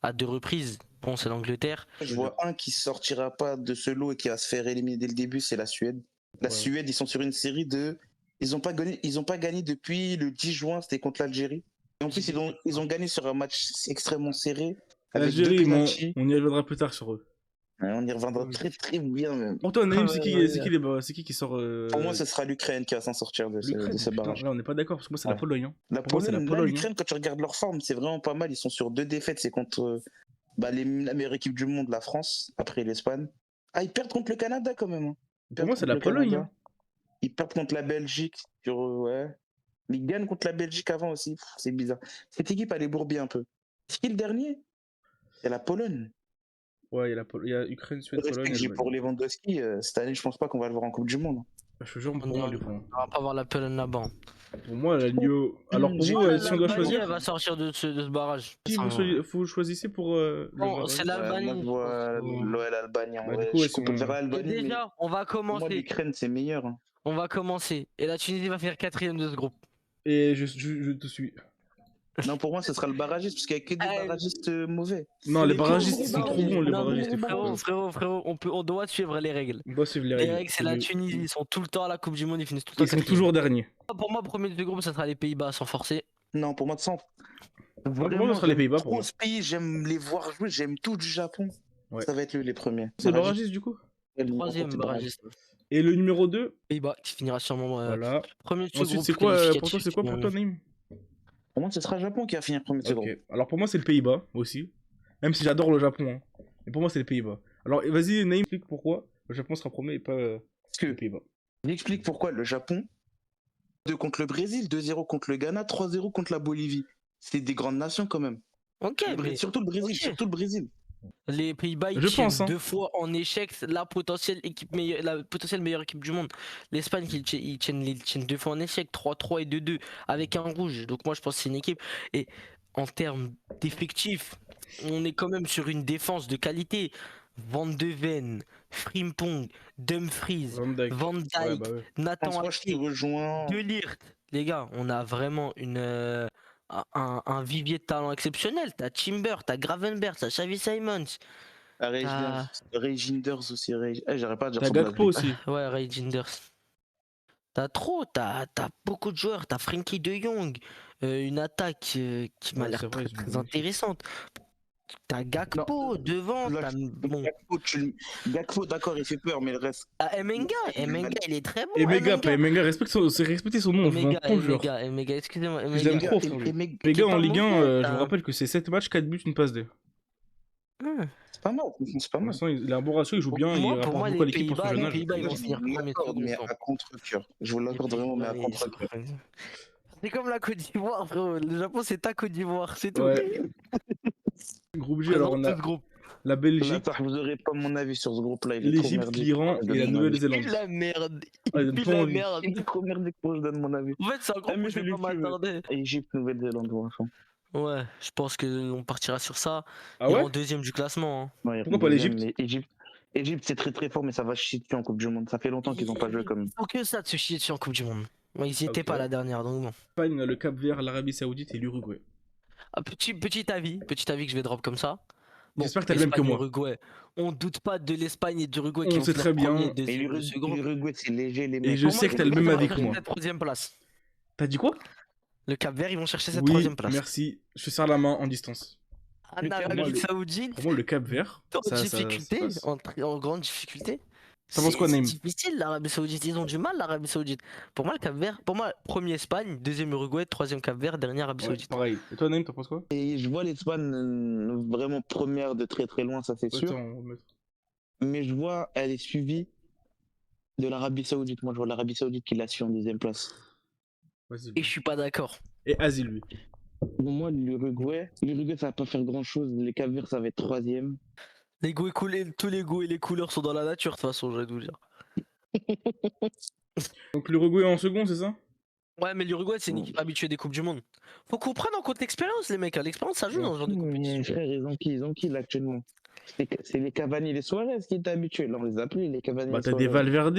S2: à 2 reprises. Bon, c'est l'Angleterre.
S3: Je vois un qui sortira pas de ce lot et qui va se faire éliminer dès le début, c'est la Suède. La
S1: Ouais.
S3: Suède, ils sont sur une série de... Ils ont pas gagné depuis le 10 juin, c'était contre l'Algérie. Et en plus, ils ont gagné sur un match extrêmement serré. Avec deux
S1: L'Algérie,
S3: pénaltys.
S1: on y reviendra plus tard sur eux.
S3: Ouais, on y reviendra très très bien même.
S1: Pour toi, Naïm,
S2: Ah
S1: c'est
S2: ouais,
S1: qui,
S2: ouais,
S1: c'est qui sort
S3: Pour moi, ce sera l'Ukraine qui va s'en sortir de
S1: l'Ukraine.
S3: ce
S1: Putain,
S3: barrage.
S1: là, on n'est pas d'accord parce que moi, c'est la
S3: Ouais.
S1: Pologne. Hein.
S3: La
S1: Pour moi, c'est la
S3: Pologne, là,
S1: Pologne,
S3: l'Ukraine, quand tu regardes leur forme, c'est vraiment pas mal. Ils sont sur 2 défaites. C'est contre la meilleure équipe du monde, la France, après l'Espagne. Ah, ils perdent contre le Canada quand même. Hein. Ils
S1: Pour
S3: perdent
S1: moi, c'est
S3: contre
S1: la
S3: le
S1: Pologne.
S3: Canada.
S1: Hein.
S3: Ils perdent contre la Belgique. Ouais. Mais ils gagnent contre la Belgique avant aussi. Pff, c'est bizarre. Cette équipe, elle est bourbie un peu. C'est qui le dernier? C'est la Pologne.
S1: Ouais, il y a Ukraine,
S3: Le
S1: Suède,
S3: respect
S1: Pologne.
S3: que j'ai
S1: Allemagne.
S3: pour Lewandowski, cette année, je pense pas qu'on va le voir en Coupe du Monde.
S1: Je te jure,
S2: On
S1: pour moi,
S2: ne
S1: il est bon.
S2: va pas voir la Pologne là-bas.
S1: Pour moi, la Nio. Alors, pour
S3: J'ai
S1: vous,
S3: pas
S1: si on doit
S2: L'Albanie,
S1: choisir,
S2: elle va sortir de ce barrage.
S1: qui vous choisissez pour le
S2: Bon,
S1: barrage?
S2: c'est
S3: Ouais,
S2: l'Albanie.
S3: moi, je vois l'OL Albanie. En
S1: Bah,
S3: vrai.
S1: du coup, ouais,
S3: Je préfère
S2: Et
S3: l'Albanie, mais
S2: déjà, on va
S3: pour moi,
S2: commencer.
S3: l'Ukraine, c'est meilleur. Hein.
S2: On va commencer. Et la Tunisie va faire 4ème de ce groupe.
S1: Et je te suis.
S3: Non, pour moi, ce sera le barragiste, parce qu'il n'y a que des
S2: Ah,
S3: barragistes mauvais.
S1: Non, les
S2: Mais
S1: barragistes,
S2: comment
S1: ils sont
S2: on
S1: trop
S2: barrage
S1: bons, les
S2: Non,
S1: barragistes.
S2: mais
S1: frérot.
S2: frérot, on doit suivre les règles.
S1: On doit suivre les
S2: Les
S1: règles.
S2: règles, c'est la Tunisie. Ils sont tout le temps à la Coupe du Monde. Ils finissent tout le temps
S1: Ils sont
S2: quatrième.
S1: toujours derniers.
S2: Pour moi, premier de ce groupe, ça sera les Pays-Bas sans forcer.
S3: Non, pour moi, de centre.
S1: Pour moi, ce sera les Pays-Bas pour
S3: Trop
S1: moi.
S3: ce pays, j'aime les voir jouer, j'aime tout du Japon.
S1: Ouais.
S3: Ça va être les premiers.
S1: C'est le barragiste du coup.
S2: Troisième barragiste.
S1: Et le numéro 2,
S2: Pays-Bas qui finira sûrement
S1: voilà.
S2: premier de ce
S1: Ensuite,
S2: groupe.
S1: c'est quoi pour toi,
S2: qualificatif.
S1: c'est quoi pour toi, Naïm?
S3: Pour moi, ce sera le Japon qui va finir premier de ce
S1: Ok.
S3: groupe.
S1: Alors pour moi, c'est le Pays-Bas aussi. Même si j'adore le Japon. Hein. Mais pour moi, c'est les Pays-Bas. Alors vas-y, Naïm, explique pourquoi le Japon sera premier et pas
S3: Parce que
S1: les Pays-Bas.
S3: j'explique pourquoi le Japon, 2 contre le Brésil, 2-0 contre le Ghana, 3-0 contre la Bolivie. C'est des grandes nations quand même.
S2: Ok, mais
S3: Surtout le Brésil,
S2: ok.
S3: surtout le Brésil.
S2: les Pays-Bas, ils
S1: Je
S2: tiennent
S1: pense, hein.
S2: 2 fois en échec la potentielle meilleure équipe du monde. L'Espagne, ils tiennent 2 fois en échec, 3-3 et 2-2, avec un rouge. Donc moi, je pense que c'est une équipe. Et en termes d'effectifs, on est quand même sur une défense de qualité. Van de Ven, Frimpong, Dumfries,
S1: Van Dijk.
S2: Van Dijk,
S1: Ouais, bah ouais.
S2: Nathan
S3: François, je te
S2: Ake,
S3: rejoins.
S2: De Ligt. Les gars, on a vraiment un vivier de talent exceptionnel. T'as Timber, t'as Gravenberch, t'as Xavi Simons.
S3: Ray Ginders aussi. J'arrête pas de dire
S1: T'as
S3: son
S1: Gakpo
S3: blague.
S1: aussi.
S2: Ouais, Ray Ginders. T'as beaucoup de joueurs. T'as Frenkie de Jong. Une attaque qui m'a
S1: Ouais,
S2: l'air
S1: c'est vrai,
S2: très,
S1: je
S2: très
S1: l'ai
S2: intéressante. T'as Gakpo devant.
S3: Là, Gakpo, d'accord, il fait peur, mais le reste.
S2: Emenga, il est très bon.
S1: Emega, pas Emega, respectez son nom, je vous en conjure.
S2: Emega, excusez-moi.
S1: Je l'aime
S2: Emega.
S1: trop, frère. Emega en Ligue 1, je vous rappelle que c'est 7 matchs, 4 buts, une passe D.
S3: C'est pas mal, c'est pas
S1: Pour
S3: mal.
S1: l'instant, il a un bon ratio, il joue
S2: Pour
S1: bien,
S2: moi-
S1: il
S2: pour
S1: rapporte
S2: moi,
S1: beaucoup à
S2: les
S1: l'équipe pour son
S2: Pays-Bas,
S1: jeune
S2: les
S1: âge.
S2: Pays-Bas, ils vont finir premier de ce
S3: D'accord, mais
S2: groupe.
S3: à contre-cœur. Je vous l'accorde vraiment, mais à contre-cœur.
S2: C'est comme la Côte d'Ivoire, frérot. Le Japon, c'est ta Côte d'Ivoire, c'est tout.
S1: Ouais. Groupe G, alors on
S2: Présente
S1: a
S2: ce groupe.
S1: la Belgique,
S3: Vous n'aurez pas mon avis sur ce groupe-là. Il est trop
S1: l'Égypte,
S3: merdique.
S1: l'Iran
S3: Je
S1: et la
S3: donne mon avis.
S1: Nouvelle-Zélande.
S2: Il la merde.
S1: Ah, il donne
S2: Il
S1: pas
S2: la
S1: envie.
S2: merde.
S3: Il est trop merdique pour que je donne mon avis.
S2: En fait, c'est un groupe
S3: mais
S2: où je vais
S3: c'est
S2: pas
S3: lui qui veut.
S2: m'attarder.
S3: Égypte, Nouvelle-Zélande, pour l'instant.
S2: Ouais, je pense qu'on partira sur ça.
S1: Ah
S2: Et
S1: ouais
S2: en deuxième du classement. Hein.
S3: Ouais, il y a
S1: Pourquoi pas
S3: deuxième,
S1: l'Égypte
S3: mais Égypte, c'est très très fort, mais ça va chier dessus en Coupe du Monde. Ça fait longtemps qu'ils n'ont pas joué comme.
S2: Faut que ça de se chier dessus en Coupe du Monde. Moi, ils y étaient
S1: Ok.
S2: pas la dernière, donc bon.
S1: Espagne, on a le Cap-Vert, l'Arabie Saoudite et l'Uruguay.
S2: Ah, petit avis que je vais drop comme ça. Bon,
S1: J'espère que t'as le même que
S2: Espagne,
S1: moi.
S2: Uruguay. On doute pas de l'Espagne et de l'Uruguay
S1: On
S2: qui vont
S1: sait
S2: finir
S1: très bien.
S2: premier,
S3: Mais
S2: deuxième de ce groupe.
S3: l'Uruguay, c'est léger, les
S1: Et
S3: mecs.
S1: je
S2: Pour moi,
S1: sais que t'as le
S2: l'Uruguay
S1: même
S2: va
S1: avis que
S2: chercher
S1: moi.
S2: cette troisième place.
S1: T'as dit quoi?
S2: Le Cap-Vert, ils vont chercher cette
S1: Oui,
S2: troisième place.
S1: merci. Je te serre la main en distance.
S2: En
S3: Le Cap-Vert,
S2: Arabie
S1: le-
S2: Saoudite,
S1: Pour moi, le Cap-Vert,
S2: en
S1: ça
S2: difficulté,
S1: passe.
S2: en grande difficulté.
S1: T'en penses quoi,
S2: C'est
S1: Naïm?
S2: difficile l'Arabie Saoudite, ils ont du mal l'Arabie Saoudite. Pour moi, le Cap-Vert, pour moi, premier Espagne, deuxième Uruguay, troisième Cap-Vert, dernier Arabie
S1: Ouais,
S2: Saoudite.
S1: pareil. Et toi, Naïm, t'en penses quoi?
S3: Et je vois l'Espagne vraiment première de très très loin, ça c'est sûr.
S1: Attends, on va mettre-
S3: Mais je vois, elle est suivie de l'Arabie Saoudite. Moi, je vois l'Arabie Saoudite qui l'a su en deuxième place.
S1: Vas-y.
S2: Et je suis pas d'accord.
S1: Et Asie, lui.
S3: Pour moi, l'Uruguay, ça va pas faire grand chose. Les Cap-Vert, ça va être troisième.
S2: Les goûts et tous les goûts et les couleurs sont dans la nature, de toute façon, je vais vous dire.
S1: Donc l'Uruguay en second, c'est ça?
S2: Ouais, mais l'Uruguay, c'est une équipe habituée des Coupes du Monde. Faut qu'on prenne en compte l'expérience, les mecs. L'expérience, ça joue
S1: Ouais.
S2: dans ce genre de
S3: Mais
S2: compétition.
S3: frère, ils ont qui là actuellement? C'est les Cavani et les Suarez qui étaient habitués. Là, on les a plus, les Cavani et
S1: Bah
S3: les
S1: t'as
S3: Suarez.
S1: des Valverde,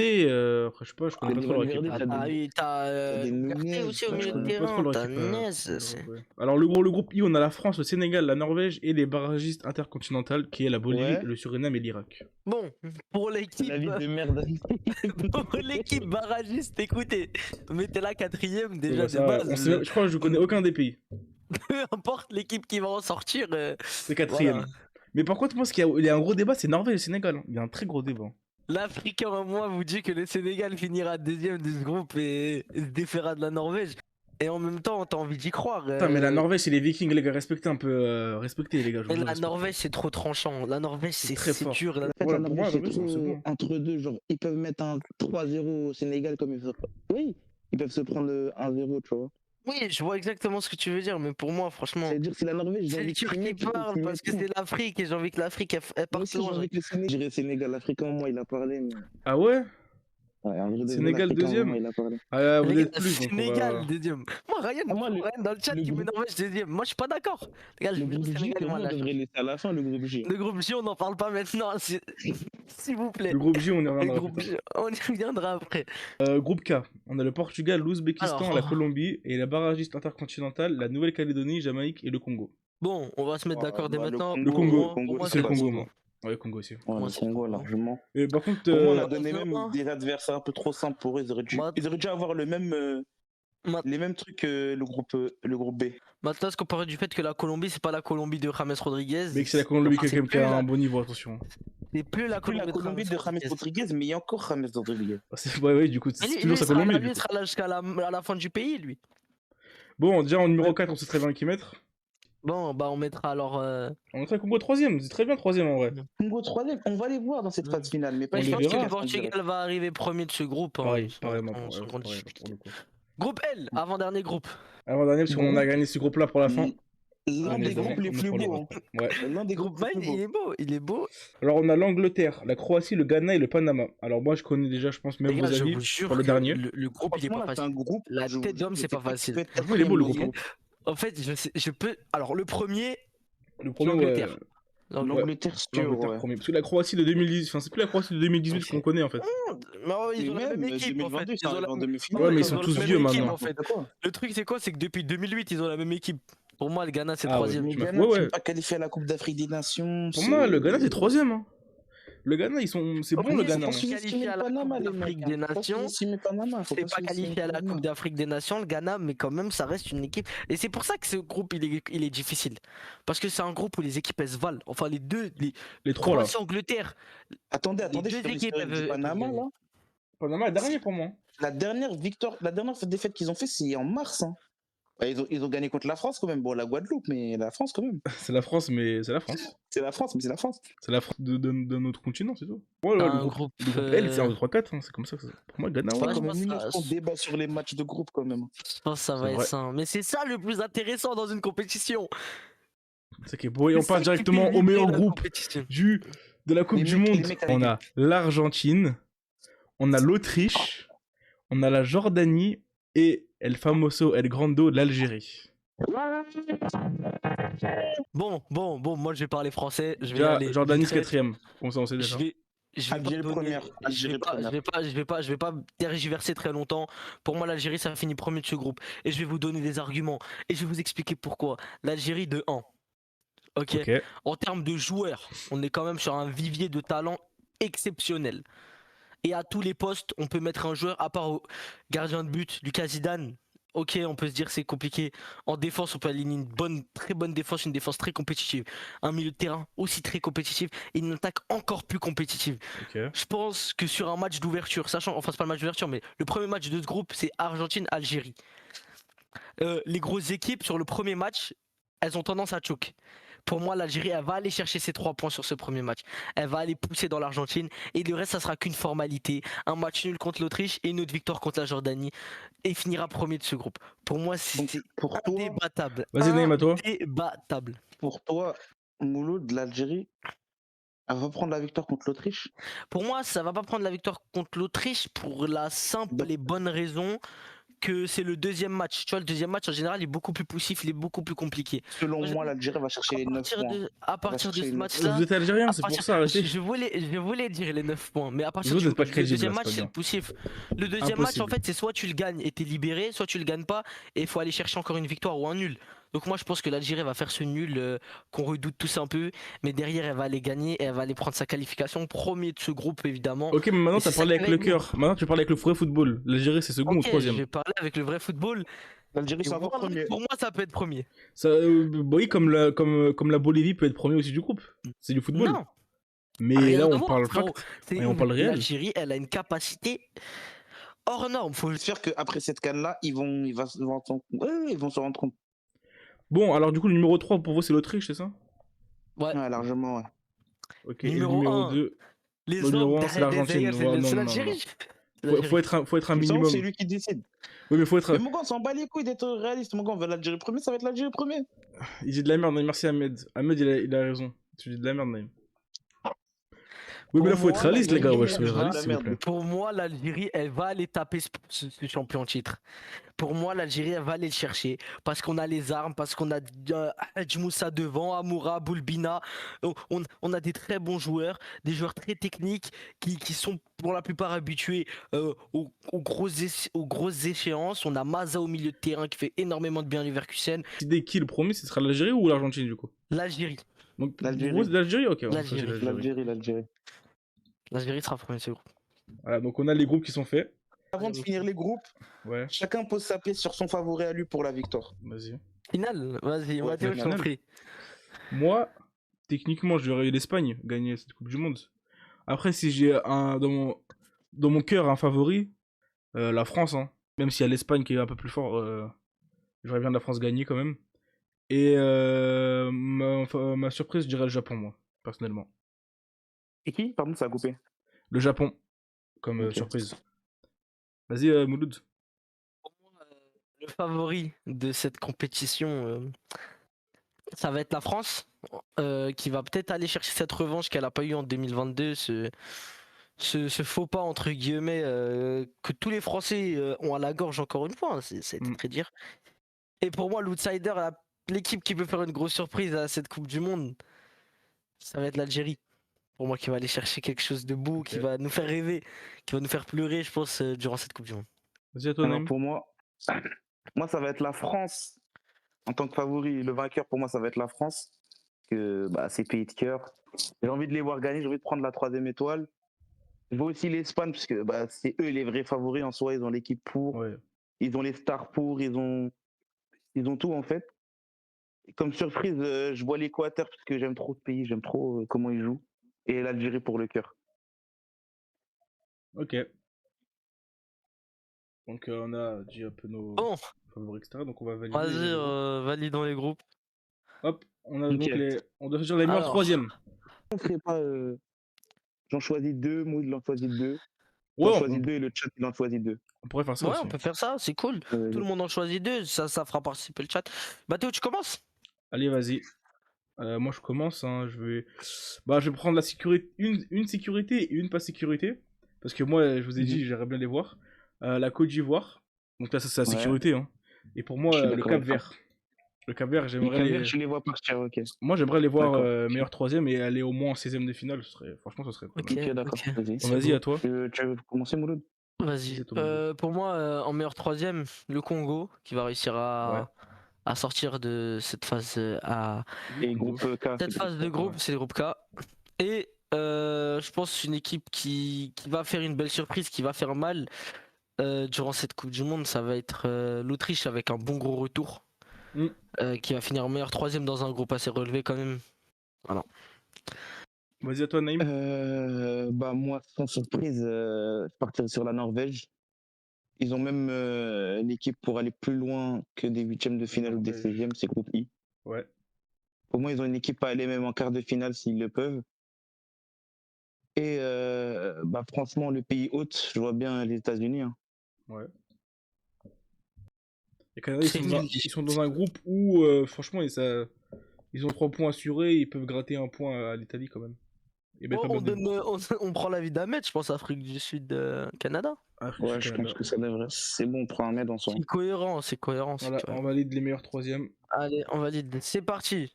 S1: après je sais pas, je connais
S3: Ah,
S1: pas
S3: des
S1: trop leur équipe.
S3: Valverde,
S2: Ah oui, t'as
S3: des
S2: Ugarte
S3: Nunez,
S2: aussi au
S3: ouais,
S2: milieu
S1: Je
S2: de
S1: connais pas trop
S2: terrain.
S1: leur
S2: T'as
S1: équipe.
S2: Nunez. c'est-
S1: Ouais. Alors le groupe I, on a la France, le Sénégal, la Norvège et les barragistes intercontinentales qui est la Bolivie,
S3: Ouais.
S1: le Suriname et l'Irak.
S2: Bon, pour l'équipe.
S3: la vie de merde.
S2: Pour l'équipe barragiste, écoutez, mettez-la quatrième déjà
S1: Ouais,
S2: de
S1: ça,
S2: base.
S1: on sait- je crois que je connais aucun des pays.
S2: Peu importe l'équipe qui va en sortir.
S1: C'est quatrième.
S2: Voilà.
S1: Mais par contre, moi, il y a un gros débat, c'est Norvège et Sénégal. Il y a un très gros débat.
S2: L'Africain en moi vous dit que le Sénégal finira deuxième de ce groupe et se déférera de la Norvège. Et en même temps, t'as envie d'y croire.
S1: Putain, mais la Norvège, c'est les Vikings, les gars, respectez un peu. Respectez, les gars. Je
S2: Mais
S1: vous
S2: la
S1: respecte.
S2: Norvège, c'est trop tranchant. La Norvège,
S1: C'est
S2: c'est
S1: très
S2: c'est
S1: fort.
S2: dur.
S3: En fait,
S1: Ouais,
S3: la
S1: pour moi,
S3: Norvège, c'est
S1: la Norvège, c'est
S3: trop
S1: bon.
S3: entre deux. Genre, ils peuvent mettre un 3-0 au Sénégal comme ils peuvent. Oui, ils peuvent se prendre le 1-0, tu vois.
S2: Oui, je vois exactement ce que tu veux dire, mais pour moi, franchement,
S3: C'est-à-dire, si la Norvège, j'ai
S2: c'est le
S3: envie
S2: Turc
S3: qu'ils
S2: qui
S3: mettent, ils
S2: parle parce que
S3: mettent tout.
S2: c'est l'Afrique et j'ai envie que l'Afrique elle
S3: Moi
S2: parte
S3: aussi, j'ai
S2: loin.
S3: envie que le Sénégal. Je dirais Sénégal, l'Africain, moi, il a parlé. Mais...
S1: Ah ouais?
S3: Ouais, en vrai, de vrai,
S1: Sénégal
S3: l'Africain,
S1: deuxième?
S3: moi, il a parlé.
S1: Ah, vous
S2: Les
S1: êtes
S2: gars,
S1: plus, donc on
S2: Sénégal,
S1: va...
S2: deuxième. Moi, Ryan,
S3: Moi,
S2: Ryan dans le chat
S3: le
S2: qui met
S3: groupe-
S2: Norvège deuxième. Moi, je suis pas d'accord. Les gars, je
S3: Le
S2: veux le
S3: groupe J,
S2: Sénégal,
S3: pour
S2: moi,
S3: moi,
S2: là.
S3: devrait laisser à la fin, le groupe J.
S2: Le groupe J, on n'en parle pas maintenant, s'il vous plaît.
S1: Le groupe J, on y
S2: Le
S1: reviendra.
S2: groupe
S1: plus
S2: J, on y reviendra après.
S1: tard. Groupe K, on a le Portugal, l'Ouzbékistan,
S2: Alors,
S1: la Colombie et la barragiste intercontinentale, la Nouvelle-Calédonie, Jamaïque et le Congo.
S2: bon, on va se mettre d'accord dès
S3: Bah,
S2: maintenant.
S1: Le Congo,
S2: Pour moi,
S1: c'est le
S3: pas
S1: Congo,
S3: sûr.
S1: moi. Ouais, Congo aussi.
S3: Ouais,
S2: Moi,
S3: le
S2: c'est
S3: Congo,
S2: Congo.
S3: largement.
S1: Et par contre,
S3: Pour moi, on a
S2: Euh,
S3: donné
S2: non.
S3: même des adversaires un peu trop simples pour eux.
S2: Bah-
S3: Ils auraient dû avoir le même, les mêmes trucs que le groupe B.
S2: Maintenant, se comparer du fait que la Colombie, c'est pas la Colombie de James Rodriguez.
S1: mais que c'est la Colombie
S2: Enfin,
S1: qui a
S2: c'est
S1: qui a
S2: plus
S1: un
S2: la-
S1: bon niveau, attention.
S2: C'est plus la
S3: Plus la Colombie de James
S2: Rodriguez.
S3: Rodriguez, mais il y a encore James Rodriguez.
S1: Ouais, du coup,
S2: Mais
S1: c'est
S2: lui,
S1: toujours
S2: lui,
S1: sa
S2: sera là,
S1: Colombie.
S2: lui,
S1: Du coup.
S2: sera là jusqu'à à la fin du pays, lui.
S1: Bon, déjà en numéro 4, on sait très bien qui mettre.
S2: Bon, bah, on mettra alors.
S1: On mettrait Congo 3ème, c'est très bien 3ème en vrai.
S3: Congo 3e, on va les voir dans cette phase finale, mais pas
S1: On
S2: Mais je
S1: les
S2: pense
S1: verra.
S2: que le
S3: qualification
S2: Portugal
S3: directe.
S2: va arriver premier de ce groupe. hein,
S1: Pareil,
S2: sans-
S1: pareillement
S2: sans-
S1: pour,
S2: sans grande
S1: pareil,
S2: difficulté.
S1: pour le coup.
S2: Groupe L, avant-dernier groupe.
S1: Avant-dernier, parce qu'on a gagné ce groupe-là pour la fin.
S3: L'un
S1: mais
S3: des
S1: bon,
S3: groupes les
S1: on est
S3: plus
S1: pour le
S3: beaux.
S1: vote. Ouais.
S3: L'un des
S2: Groupe
S3: groupes les
S2: Mine,
S3: plus beaux.
S2: il est beau, il est beau.
S1: Alors on a l'Angleterre, la Croatie, le Ghana et le Panama. Alors moi je connais déjà, je pense, même
S2: Les gars,
S1: vos
S2: je
S1: avis
S2: vous jure
S1: pour le
S2: que
S1: dernier.
S2: le groupe, il est
S3: Franchement,
S2: pas
S3: là, c'est un
S2: facile.
S3: groupe.
S2: La
S3: je vous
S2: tête d'homme,
S3: dis,
S2: c'est pas
S3: je sais qui
S2: facile.
S3: peut être
S1: Franchement, il est beau, le
S3: quatrième,
S1: groupe.
S2: En fait, je peux. Alors, le premier,
S1: Le premier,
S2: l'Angleterre.
S3: L'Angleterre, sûr,
S1: l'Angleterre
S3: ouais.
S1: premier. Parce que la Croatie de 2010, enfin c'est plus la Croatie de 2018
S2: Ok.
S1: qu'on connaît en fait.
S2: Non, ils
S3: Et
S2: ont la même
S3: même
S2: équipe en fait.
S3: 2022,
S2: Ils
S3: ça
S2: ont
S3: arrive
S2: la-
S3: en demi-finale.
S1: Ouais, mais ils
S2: ont
S1: sont
S2: la
S1: tous
S2: même
S1: vieux
S2: équipe,
S1: maintenant.
S2: en fait.
S3: N'importe quoi.
S2: Le truc, c'est quoi? C'est que depuis 2008, ils ont la même équipe. Pour moi, le Ghana, c'est
S1: Ah ouais.
S2: troisième.
S3: Mais
S1: Tu m'as-
S3: Ghana,
S1: ouais,
S3: tu
S1: ouais.
S3: peux pas qualifier à la Coupe d'Afrique des Nations.
S1: Pour moi, le Ghana c'est troisième. Hein. Le Ghana, c'est bon
S2: Ok,
S1: le
S2: faut
S1: Ghana.
S2: pas
S1: hein.
S2: se qualifier à la
S3: Panama,
S2: Coupe
S3: les
S2: d'Afrique
S3: mecs,
S2: des
S3: hein. Faut pas
S2: Nations.
S3: sous-estimer Panama, faut
S2: C'est
S3: pas
S2: pas
S3: sous-estimer
S2: qualifié à la
S3: Panama.
S2: Coupe d'Afrique des Nations, le Ghana, mais quand même, ça reste une équipe. Et c'est pour ça que ce groupe, il est difficile. Parce que c'est un groupe où les équipes, elles se valent. Enfin, les deux,
S1: Les trois là.
S2: Croatie, Angleterre.
S3: Attendez,
S2: Les deux
S3: je fais
S2: équipes,
S3: l'historique du
S2: elles
S3: Panama,
S2: peuvent
S3: là.
S1: Panama est dernier pour moi.
S3: La dernière défaite qu'ils ont fait, c'est en mars. Hein. Ouais, ils ont gagné contre la France quand même. Bon, la Guadeloupe, mais la France quand même.
S1: C'est la France, mais c'est la France.
S3: C'est la France, mais c'est la France.
S1: C'est la France d'un autre continent, c'est tout. Ouais,
S2: Un
S1: le
S2: groupe,
S1: groupe L, c'est 1, 2, 3, 4. Hein. C'est comme ça. Pour moi, Ghana,
S2: Ouais,
S1: ouais.
S2: je
S3: Comme
S2: pense
S3: une
S2: que
S3: minute,
S2: ça-
S3: on débat sur les matchs de groupe quand même.
S2: Je pense que ça va
S1: C'est
S2: être
S1: vrai.
S2: ça. Mais c'est ça le plus intéressant dans une compétition.
S1: C'est qui est beau. Et on
S2: C'est ça
S1: passe
S2: qui
S1: directement
S2: fait
S1: au
S2: vibrer
S1: meilleur
S2: la
S1: groupe
S2: compétition.
S1: de la Coupe
S3: Les
S1: du
S3: mecs- les
S1: Monde.
S3: mecs avec
S1: On a l'Argentine, on a l'Autriche, on a la Jordanie et El Famoso El Grando, l'Algérie.
S2: Bon, moi je vais parler français. Je vais y
S1: Déjà,
S2: aller.
S1: Jordanie,
S2: Vite fait.
S1: 4ème. Comme ça, on sait déjà.
S2: Je vais
S3: Algérie
S2: pas donner-
S3: première,
S2: je
S3: Algérie
S2: vais pas,
S3: première.
S2: je vais pas tergiverser très longtemps. Pour moi, l'Algérie, ça finit premier de ce groupe. Et je vais vous donner des arguments. Et je vais vous expliquer pourquoi. L'Algérie de 1. Ok.
S1: Ok.
S2: En termes de joueurs, on est quand même sur un vivier de talent exceptionnel. Et à tous les postes, on peut mettre un joueur, à part au gardien de but, Lucas Zidane. Ok, on peut se dire que c'est compliqué. En défense, on peut aligner une très bonne défense, une défense très compétitive. Un milieu de terrain aussi très compétitif et une attaque encore plus compétitive.
S1: Ok.
S2: Je pense que sur un match d'ouverture, sachant, enfin c'est pas le match d'ouverture, mais le premier match de ce groupe, c'est Argentine-Algérie. Les grosses équipes sur le premier match, elles ont tendance à choke. Pour moi, l'Algérie, elle va aller chercher ses 3 points sur ce premier match. Elle va aller pousser dans l'Argentine et le reste, ça sera qu'une formalité. Un match nul contre l'Autriche et une autre victoire contre la Jordanie et finira premier de ce groupe. Pour moi,
S3: Donc,
S2: c'est
S3: pour toi,
S2: indébattable.
S1: Vas-y, Naïm, à toi.
S2: Indébattable.
S3: Mouloud, l'Algérie, elle va prendre la victoire contre l'Autriche.
S2: Pour moi, ça va pas prendre la victoire contre l'Autriche pour la simple et bonne raison que c'est le deuxième match. Tu vois, le deuxième match en général il est beaucoup plus poussif, il est beaucoup plus compliqué.
S3: Selon moi, l'Algérie va chercher les 9 points.
S2: À partir de
S3: chercher
S2: ce
S3: une-
S2: match-là,
S1: Vous êtes algérien, c'est pour ça, arrêtez.
S2: je voulais dire les 9 points, mais à partir
S1: Vous
S2: du
S1: n'êtes pas
S2: le
S1: crédible,
S2: deuxième
S1: là, c'est
S2: match,
S1: pas
S2: c'est
S1: bien.
S2: le poussif. Le deuxième match, en
S1: Impossible.
S2: fait, c'est soit tu le gagnes et t'es libéré, soit tu le gagnes pas et il faut aller chercher encore une victoire ou un nul. Donc moi, je pense que l'Algérie va faire ce nul qu'on redoute tous un peu, mais derrière, elle va aller gagner et elle va aller prendre sa qualification premier de ce groupe, évidemment.
S1: Ok, mais maintenant
S2: Et
S1: t'as
S2: c'est
S1: parlé
S2: ça qui
S1: avec
S2: va
S1: le
S2: être
S1: cœur. Maintenant tu parles avec le vrai football. L'Algérie c'est second ou
S2: Ok, je
S1: troisième.
S2: vais parler avec le vrai football.
S3: L'Algérie,
S2: Et
S3: c'est encore
S2: voilà,
S3: premier.
S2: pour moi, ça peut être premier.
S1: Ça, oui, comme la Bolivie peut être premier aussi du groupe. C'est du football.
S2: Non,
S1: Mais
S2: rien
S1: là
S2: à
S1: on
S2: voir,
S1: parle
S2: frérot.
S1: fact. Et on parle réel.
S2: L'Algérie, elle a une capacité hors norme.
S3: J'espère qu'après cette canne-là, ils vont se rendre compte.
S1: Bon, alors du coup le numéro 3 pour vous c'est l'Autriche, c'est ça?
S2: Ouais.
S3: Ouais, largement, ouais.
S1: Ok, et le
S2: Numéro
S1: numéro
S2: 1,
S1: 2.
S2: les
S1: Le numéro
S2: hommes
S1: 1 c'est
S2: derrière,
S1: l'Argentine.
S2: c'est
S1: Ouais, non,
S2: c'est
S1: non, non, non.
S2: l'Algérie.
S1: Faut être un
S3: De toute façon, c'est
S1: minimum.
S3: lui qui décide.
S1: Oui, mais faut être.
S3: Mais mon gars, on s'en bat les couilles d'être réaliste. Mon gars, on veut l'Algérie premier, ça va être l'Algérie premier.
S1: Il dit de la merde, merci Ahmed. Ahmed il a raison. Tu dis de la merde, Naïm. Oui, mais là faut être réaliste, les gars. Ouais, soyez réalistes, s'il vous plaît.
S2: Pour moi, l'Algérie, elle va aller taper ce champion titre. Pour moi, l'Algérie, elle va aller le chercher parce qu'on a les armes, parce qu'on a Hadj Moussa devant, Amoura, Boulbina. On a des très bons joueurs, des joueurs très techniques qui sont pour la plupart habitués aux grosses échéances. On a Maza au milieu de terrain qui fait énormément de bien à Leverkusen.
S1: Décidez qui le premier, ce sera l'Algérie ou l'Argentine du coup?
S2: L'Algérie.
S1: Donc,
S3: L'Algérie.
S1: l'Algérie, ok. On va choisir
S3: L'Algérie.
S2: L'Algérie sera premier de ce groupe.
S1: Voilà, donc on a les groupes qui sont faits.
S3: Avant de finir les groupes,
S1: Ouais,
S3: chacun pose sa pièce sur son favori à lui pour la victoire.
S1: vas-y.
S2: Finale, vas-y,
S3: Ouais,
S2: Mathéo, je t'en
S1: finale.
S2: prie.
S1: Moi, techniquement, je verrais l'Espagne gagner cette Coupe du Monde. Après, si j'ai dans mon cœur un favori, la France, hein. Même s'il y a l'Espagne qui est un peu plus fort, j'aurais bien la France gagner quand même. Et ma surprise, je dirais le Japon, moi, personnellement.
S3: Et qui? Pardon, ça a coupé.
S1: Le Japon, comme
S3: Ok.
S1: surprise. Vas-y, Mouloud.
S2: Le favori de cette compétition, ça va être la France, qui va peut-être aller chercher cette revanche qu'elle n'a pas eu en 2022, ce faux pas entre guillemets que tous les Français ont à la gorge encore une fois, hein, c'est très dire. Et pour moi, l'outsider, l'équipe qui peut faire une grosse surprise à cette Coupe du Monde, ça va être l'Algérie. Pour moi, qui va aller chercher quelque chose de beau, qui va nous faire rêver, qui va nous faire pleurer, je pense, durant cette Coupe du Monde.
S1: Vas-y, à toi,
S3: Alors
S1: Naïm.
S3: pour moi, ça va être la France en tant que favori. Le vainqueur, pour moi, ça va être la France. Que c'est pays de cœur. J'ai envie de les voir gagner, j'ai envie de prendre la 3e étoile. Je vois aussi l'Espagne, parce que c'est eux les vrais favoris en soi. Ils ont l'équipe pour,
S1: Ouais.
S3: ils ont les stars pour, ils ont tout en fait. Et comme surprise, je vois l'Équateur, parce que j'aime trop ce pays, j'aime trop comment ils jouent. Et l'Algérie pour le cœur.
S1: Ok. Donc on a dit un peu nos
S2: Bon,
S1: favoris, etc. Donc on va valider.
S2: vas-y, validons les groupes.
S1: Hop, on a
S3: Nickel.
S1: donc on doit choisir les meilleurs
S2: Alors.
S1: troisièmes.
S3: On ferait pas. J'en choisis 2, Mood il en choisit 2.
S1: Ouais,
S3: J'en choisis 2 et le chat il en choisit 2.
S1: on pourrait faire ça
S2: Ouais,
S1: aussi.
S2: on peut faire ça, c'est cool. Tout le monde en choisit 2, ça fera participer le chat. Mathéo, tu commences?
S1: Allez, vas-y. Moi je commence, hein, je vais prendre la sécurité, une sécurité et une pas sécurité. Parce que moi, je vous ai dit, j'aimerais bien les voir. La Côte d'Ivoire. Donc là, ça c'est la sécurité. Hein. Et pour moi, le Cap-Vert. Le Cap-Vert, j'aimerais
S3: je les vois partir, ok.
S1: Moi, j'aimerais les voir meilleur troisième et aller au moins en 16ème de finale. Franchement, ce serait pas
S2: Ok,
S1: mal.
S3: d'accord.
S2: ok.
S3: Vas-y.
S1: Bon, vas-y, à toi.
S3: Tu veux commencer, Mouloud?
S2: Vas-y.
S1: C'est tout, Mouloud.
S2: Pour moi, en meilleur troisième, le Congo, qui va réussir à à sortir de cette phase
S3: Et groupe K.
S2: cette
S3: c'est
S2: phase de groupe, c'est le groupe K. Et je pense une équipe qui va faire une belle surprise, qui va faire mal durant cette Coupe du Monde, ça va être l'Autriche avec un bon gros retour,
S1: Mm.
S2: qui va finir meilleur troisième dans un groupe assez relevé quand même. Voilà.
S1: Vas-y, à toi, Naïm.
S3: Bah moi, sans surprise, je partirais sur la Norvège. Ils ont même l'équipe pour aller plus loin que des huitièmes de finale ou des
S1: Norvège.
S3: 16e, c'est groupe I.
S1: Ouais.
S3: Pour moi, ils ont une équipe à aller même en quart de finale s'ils le peuvent. Et bah franchement, le pays hôte, je vois bien les États-Unis. Hein.
S1: Ouais. Les Canadiens,
S2: C'est
S1: ils sont dans un groupe où, franchement, ils ont 3 points assurés, ils peuvent gratter un point à l'Italie quand même. Et mettre
S2: Bon,
S1: un bon début.
S2: on prend l'avis d'Ahmed, je pense Afrique du Sud, Canada.
S1: Afrique
S3: Ouais,
S1: du
S3: je
S1: Canada.
S3: pense que ça devrait. C'est bon, on prend un med en soi.
S2: C'est cohérent, c'est cohérent. c'est
S1: Voilà,
S2: cohérent.
S1: on valide les meilleurs troisièmes.
S2: Allez, on valide. C'est parti.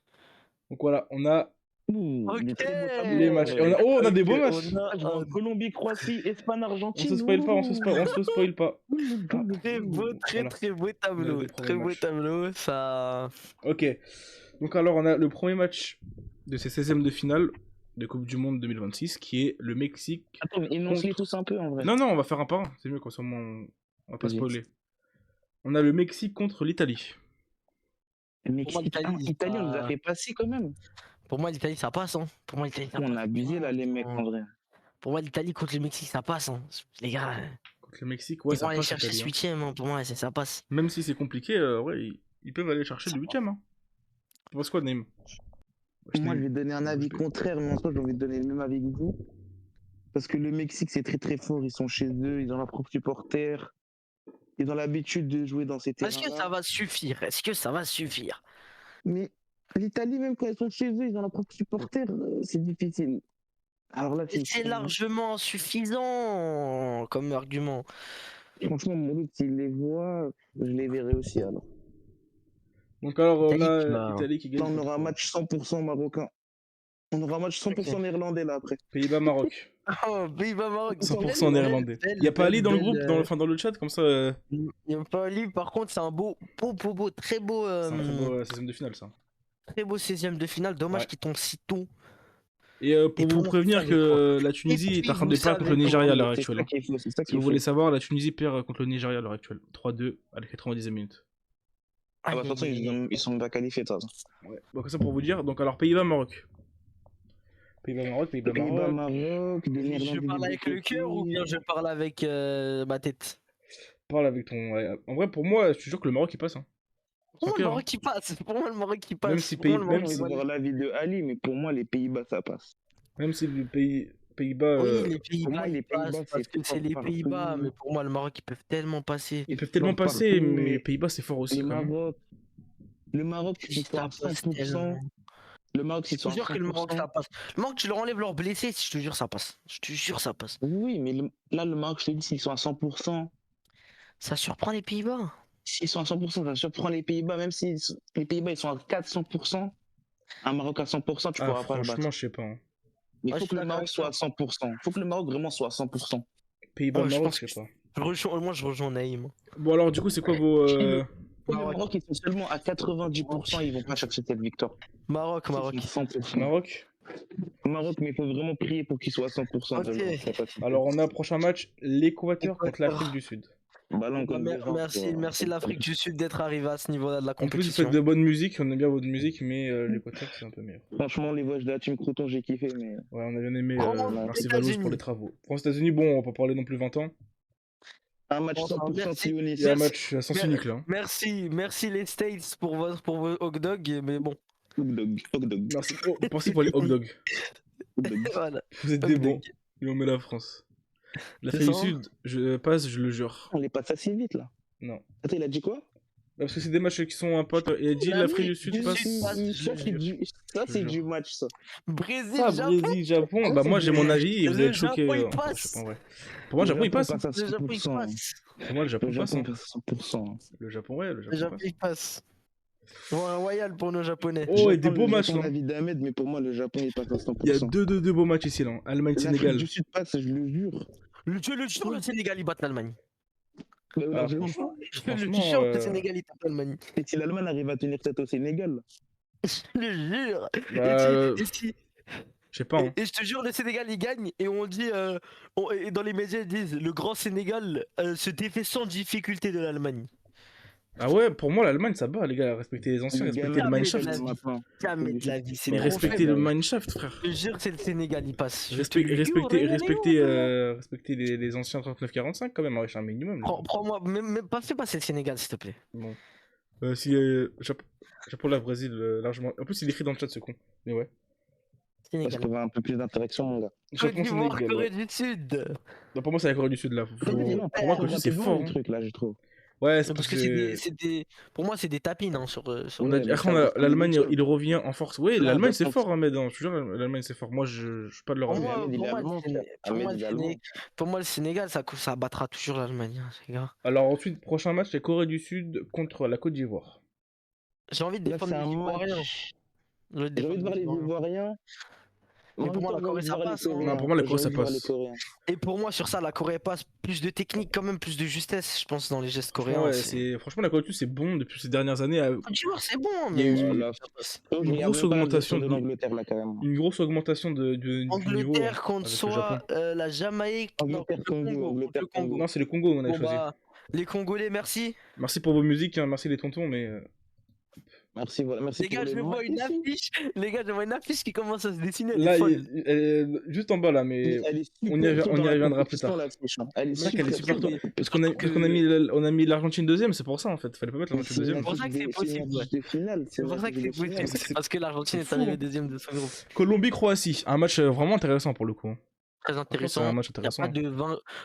S1: Donc voilà, on a
S3: Ouh, des
S2: Ok.
S3: très beaux tableaux.
S1: les matchs. Et on a des beaux matchs.
S2: On a un
S3: Colombie, Croatie, Espagne,
S1: On
S3: Argentine.
S1: se spoil pas, on se spoil pas.
S2: très beau,
S1: Voilà.
S2: très beau tableau.
S1: des
S2: Très beau
S1: matchs.
S2: tableau. Ça.
S1: Ok. Donc alors, on a le premier match de ces 16e de finale de Coupe du Monde 2026 qui est le Mexique.
S3: Attends, mais énonce-les tous un peu en vrai.
S1: Non, on va faire un par un. C'est mieux comme ça, on va pas
S3: Vas-y.
S1: spoiler. On a le Mexique contre l'Italie.
S3: Mais
S2: Pour moi, l'Italie,
S3: Italie, on nous
S2: ça-
S3: a fait passer quand même.
S2: Pour moi, l'Italie, ça passe. Hein. Pour moi, l'Italie, ça
S3: On
S2: passe.
S3: a abusé là, les mecs, en vrai.
S2: Pour moi, l'Italie contre le Mexique, ça passe. Hein. Les gars,
S1: Contre le Mexique, ouais,
S2: ils vont
S1: ça
S2: aller
S1: passe.
S2: chercher
S1: l'Italie,
S2: ce
S1: hein.
S2: huitième. Hein. Pour moi, ça passe.
S1: Même si c'est compliqué, ouais, ils peuvent aller chercher le 8e. Hein. Tu penses quoi, Naïm?
S3: Moi, je vais donner un avis contraire, mais en soi, j'ai envie de donner le même avis que vous. Parce que le Mexique, c'est très très fort. Ils sont chez eux, ils ont leurs propres supporters. Ils ont l'habitude de jouer dans ces terrains.
S2: Est-ce que ça va suffire? Est-ce que ça va suffire?
S3: Mais l'Italie, même quand ils sont chez eux, ils ont leurs propres supporters. C'est difficile. Alors là,
S2: C'est largement suffisant comme argument.
S3: franchement, mon doute, s'il les voit, je les verrai aussi alors.
S1: Donc alors, on
S2: Italie qui
S1: a
S2: va-
S1: l'Italie qui gagne.
S3: Là, on aura un
S1: contre
S3: match 100% marocain. On aura un match 100% néerlandais là après.
S1: Pays-Bas-Maroc.
S2: Oh, Pays-Bas-Maroc.
S1: 100% néerlandais. Il n'y a pas Ali dans le groupe, dans le chat, comme ça.
S2: Il n'y a pas Ali, par contre, c'est un beau, très beau,
S1: C'est un très beau 16e de finale, ça.
S2: très beau 16e de finale. Dommage
S1: Ouais.
S2: qu'il tombe si tôt.
S1: Et pour vous prévenir que la Tunisie est en train de perdre contre le Nigeria à l'heure
S3: C'est
S1: actuelle.
S3: ça qu'il faut, c'est ça
S1: Si
S3: qu'il
S1: vous
S3: faut.
S1: voulez savoir, la Tunisie perd contre le Nigeria à l'heure actuelle. 3-2 à la 90e minute.
S3: Ah bah de toute façon, ils sont pas qualifiés, de toute façon.
S1: Ouais. Donc ça pour vous dire. Donc alors Pays-Bas-Maroc. Pays-Bas-Maroc.
S3: Pays-Bas-Maroc, des
S2: Je
S3: Néerlandais.
S2: parle avec le cœur ou bien je parle avec ma tête?
S1: Parle avec ton. Ouais. En vrai, pour moi, je te jure que le Maroc il passe. Hein.
S2: Pour moi,
S1: Sans
S2: le
S1: cœur,
S2: Maroc qui passe. Pour moi, le Maroc qui passe.
S1: Même si
S2: Pour moi,
S1: Pays-
S2: le
S1: même
S2: Maroc
S3: J'ai
S2: qui
S3: envie de
S2: passe.
S3: voir l'avis de Ali, mais pour moi, les Pays-Bas, ça passe.
S1: Même si les Pays-Bas.
S2: Oui, les
S3: pour
S2: Pays-Bas,
S3: moi, les
S2: ils passent
S3: Pays-Bas,
S2: parce
S3: c'est
S2: que c'est
S3: fort
S2: les
S3: partout.
S2: Pays-Bas, mais pour moi, le Maroc, ils peuvent tellement passer.
S1: Ils peuvent tellement
S3: fort
S1: passer,
S3: partout,
S1: mais
S3: mais
S1: Pays-Bas c'est fort aussi
S3: Le
S1: quand même.
S3: Maroc, ils sont à
S2: Ça passe
S3: 100%.
S2: tellement.
S3: Le Maroc,
S2: Je
S3: ils sont
S2: te
S3: à
S2: jure que le Maroc,
S3: 100%.
S2: ça passe. Le Maroc, tu leur enlèves leurs blessés, je te jure, ça passe. Je te jure, ça passe.
S3: Oui, mais là, le Maroc, je te dis, s'ils sont à 100%,
S2: Ça surprend les Pays-Bas.
S3: s'ils sont à 100%, ça surprend les Pays-Bas, même si les Pays-Bas, ils sont à 400%, un Maroc à 100%, tu
S1: Ah,
S3: pourras pas le battre.
S1: franchement, je sais pas. Hein.
S3: Mais il
S2: Ouais,
S3: faut
S2: je
S3: que
S2: suis
S3: le
S2: d'accord
S3: Maroc
S2: avec
S3: soit
S2: toi.
S3: à 100%. Il faut que le Maroc vraiment soit à 100%.
S1: Pays-Bas,
S2: Ouais, je
S1: Maroc,
S2: pense
S1: je sais pas.
S2: Moi, je rejoins Naïm.
S1: Bon, alors, du coup, c'est quoi vos.
S3: Si le
S2: Maroc.
S3: Maroc, ils sont seulement à 90%, ils vont pas chercher cette victoire.
S2: Maroc.
S3: Ils sont 100%.
S1: Maroc?
S3: Maroc, mais il faut vraiment prier pour qu'ils soient à 100%.
S2: Ok.
S3: vraiment. Ça passe.
S1: Alors, on a prochain match, l'Équateur contre
S2: Équateur.
S1: l'Afrique du Sud.
S3: Bah là, on connaît déjà,
S2: Merci l'Afrique du Sud d'être arrivé à ce niveau-là de la
S1: En plus, vous
S2: compétition.
S1: faites de bonne musique, on aime bien votre musique, mais l'Équateur, c'est un peu meilleur.
S3: Franchement, les voyages de la team Crouton, j'ai kiffé, mais
S1: Ouais, on a bien aimé.
S2: France,
S1: Merci
S2: États-Unis.
S1: Valouz pour les travaux. France-États-Unis, bon, on va pas parler non plus 20 ans.
S3: un match
S2: Enfin,
S3: 100%
S2: merci.
S1: Il y a un
S3: sioniste.
S1: match à sens unique là. Hein.
S2: Merci les States pour vos hot dogs, mais bon.
S3: Hot dog.
S1: Merci. Oh, merci pour les hot dogs.
S3: Hot dog.
S2: Voilà.
S1: Vous êtes
S2: Hot
S1: des
S2: dog.
S1: bons. Et on met la France. L'Afrique du
S2: ça.
S1: Sud, je passe, je le jure.
S3: On les passe assez vite là.
S1: Non.
S3: Attends, il a dit quoi?
S1: Parce que c'est des matchs qui sont un pote. Il a dit l'Afrique du Sud passe.
S3: Ça, c'est du match, ça.
S2: Brésil,
S1: Ça,
S2: Japon.
S1: Brésil, Japon.
S3: Ah,
S1: Bah,
S3: c'est
S1: moi j'ai
S3: du-
S1: mon avis et vous
S2: Le
S1: êtes choqués.
S2: Japon, il
S1: je
S2: passe.
S1: sais pas, ouais. Pour moi, le Japon il passe. Hein.
S3: à
S2: Le Japon, il
S3: 100%.
S2: passe.
S1: Pour moi, le Japon
S3: Le
S1: passe.
S3: Japon
S1: Hein.
S3: passe à 100%.
S1: Le Japon, ouais, le
S2: Le
S1: Japon
S2: Japon,
S1: passe.
S2: il passe. Bon, un royal pour nos Japonais.
S1: Oh, et des
S3: J'attends
S1: beaux matchs
S3: j'attends
S1: là.
S3: l'avis d'Ahmed, mais pour moi, le Japon, il passe à 100%.
S1: Il y a deux beaux matchs ici là.
S3: L'Afrique
S1: Allemagne-Sénégal.
S3: du Sud passe, je le jure.
S2: Le Sénégal, il bat l'Allemagne.
S3: Mais
S1: Ah,
S3: largement.
S2: Je
S1: franchement,
S2: suis sûr que le Sénégal il tape l'Allemagne.
S3: Et si l'Allemagne arrive à tenir tête au Sénégal,
S2: Je le jure.
S1: bah, je sais pas. Hein.
S2: Et je te jure, le Sénégal il gagne et on dit, et dans les médias ils disent le grand Sénégal se défait sans difficulté de l'Allemagne.
S1: Ah ouais, pour moi, l'Allemagne, ça bat, les gars. Respectez les anciens, respectez le
S2: Jamais
S1: mineshaft.
S2: de la vie. Jamais de la vie. C'est
S1: Mais
S2: trop
S1: respectez
S2: faible.
S1: le mineshaft, frère.
S2: Je te jure, c'est le Sénégal, il passe. Je te le jure,
S1: Respectez,
S2: regardez-vous, regardez-vous.
S1: respectez les anciens 39-45 quand même, avec un minimum. Les gars.
S2: Prends-moi, même pas, fais passer le Sénégal, s'il te plaît.
S1: Bon. Si Japon, la Brésil, largement. En plus, il écrit dans le chat, ce con. Mais ouais.
S3: parce
S2: Sénégal.
S3: qu'il y aura un peu plus d'interaction, mon gars.
S2: Côte
S1: Japon,
S2: d'Ivoire,
S1: Sénégal.
S2: Corée
S1: Ouais.
S2: du Sud.
S1: Non, pour moi, c'est la Corée du Sud là. Pour moi, Corée du Sud, c'est
S3: bon,
S1: fort.
S3: le
S1: Hein.
S3: truc là, je trouve.
S1: Ouais, c'est
S2: Parce
S1: parce
S2: que pour moi, c'est des tapines hein, sur.
S1: On a
S3: Ouais,
S1: dit,
S3: mais
S1: après,
S3: ça, c'est
S1: l'Allemagne,
S3: habituel.
S1: il revient en force. Oui,
S3: Là,
S1: l'Allemagne, c'est
S3: d'accord.
S1: fort, Ahmed. Hein. Je te jure, l'Allemagne, c'est fort. Moi, je suis pas de leur
S2: Pour
S1: avis.
S2: moi,
S3: Ahmed, il est allemand, frère. Ahmed, il est allemand.
S2: pour moi, le Sénégal, ça battra toujours l'Allemagne, hein, les gars.
S1: Alors, ensuite, prochain match, c'est Corée du Sud contre la Côte d'Ivoire.
S2: J'ai envie de
S3: Là,
S2: défendre
S3: c'est
S2: les
S3: un
S2: Ivoiriens.
S3: match.
S2: J'ai envie de
S3: J'ai envie de voir les
S2: défendre les Ivoiriens.
S3: Ivoiriens.
S2: Mais
S3: En
S2: pour
S3: même
S2: moi,
S3: temps,
S2: la
S3: j'ai
S2: Corée,
S3: envie de
S2: ça
S3: voir les
S2: passe, hein.
S3: Coréens.
S1: Non, pour moi, la
S3: J'ai
S1: Corée, ça
S3: envie de voir
S1: passe.
S3: les Coréens.
S2: Et pour moi, sur ça, la Corée passe. Plus de technique, quand même, plus de justesse, je pense, dans les gestes
S1: Franchement,
S2: coréens.
S1: ouais, franchement, la Côte du Sud, c'est bon depuis ces dernières années.
S2: Côte d'Ivoire, c'est bon,
S1: Il y a
S2: mais.
S1: eu
S3: Là,
S2: ça passe.
S3: je
S1: une
S3: regarde
S1: grosse
S3: même pas la
S1: augmentation
S3: version de l'Angleterre, là, carrément.
S1: une grosse augmentation du niveau
S2: Angleterre contre
S1: avec le
S2: soit
S1: Japon.
S2: la Jamaïque, non,
S3: Angleterre,
S2: contre le
S3: Congo,
S2: Congo. Contre
S3: Angleterre,
S2: le Congo.
S1: Non, c'est le Congo qu'on a
S2: Bon,
S1: choisi.
S2: bah, les Congolais, merci.
S1: Merci pour vos musiques, hein, merci les tontons, mais
S3: Merci, voilà, merci
S2: Les gars,
S3: pour
S2: je
S3: les
S2: vois une
S3: magnifiques.
S2: affiche. Les gars, je vois une affiche qui commence à se dessiner. Elle
S1: là,
S2: est folle.
S1: juste en bas là, mais
S3: Elle est
S1: on y
S3: super tôt dans la
S1: reviendra plus
S3: compétition,
S1: tard.
S3: l'affiche, hein. Elle est
S1: C'est vrai qu'elle est super
S3: tôt
S1: tôt.
S3: dans la
S1: Parce
S3: compétition.
S1: qu'on a mis l'Argentine deuxième, c'est pour ça en fait. Fallait pas mettre
S3: Mais
S1: l'Argentine
S3: c'est une
S1: deuxième.
S2: pour ça que c'est
S3: affiche
S2: possible, ouais.
S3: de finale.
S2: C'est pour ça que c'est possible.
S1: C'est
S2: C'est parce que l'Argentine
S1: c'est
S2: est
S1: fou,
S2: arrivée
S1: hein.
S2: deuxième de son groupe.
S1: Colombie-Croatie, un match vraiment intéressant pour le coup.
S2: Très
S1: C'est un
S2: intéressant.
S1: match
S2: Y a
S1: intéressant.
S2: pas de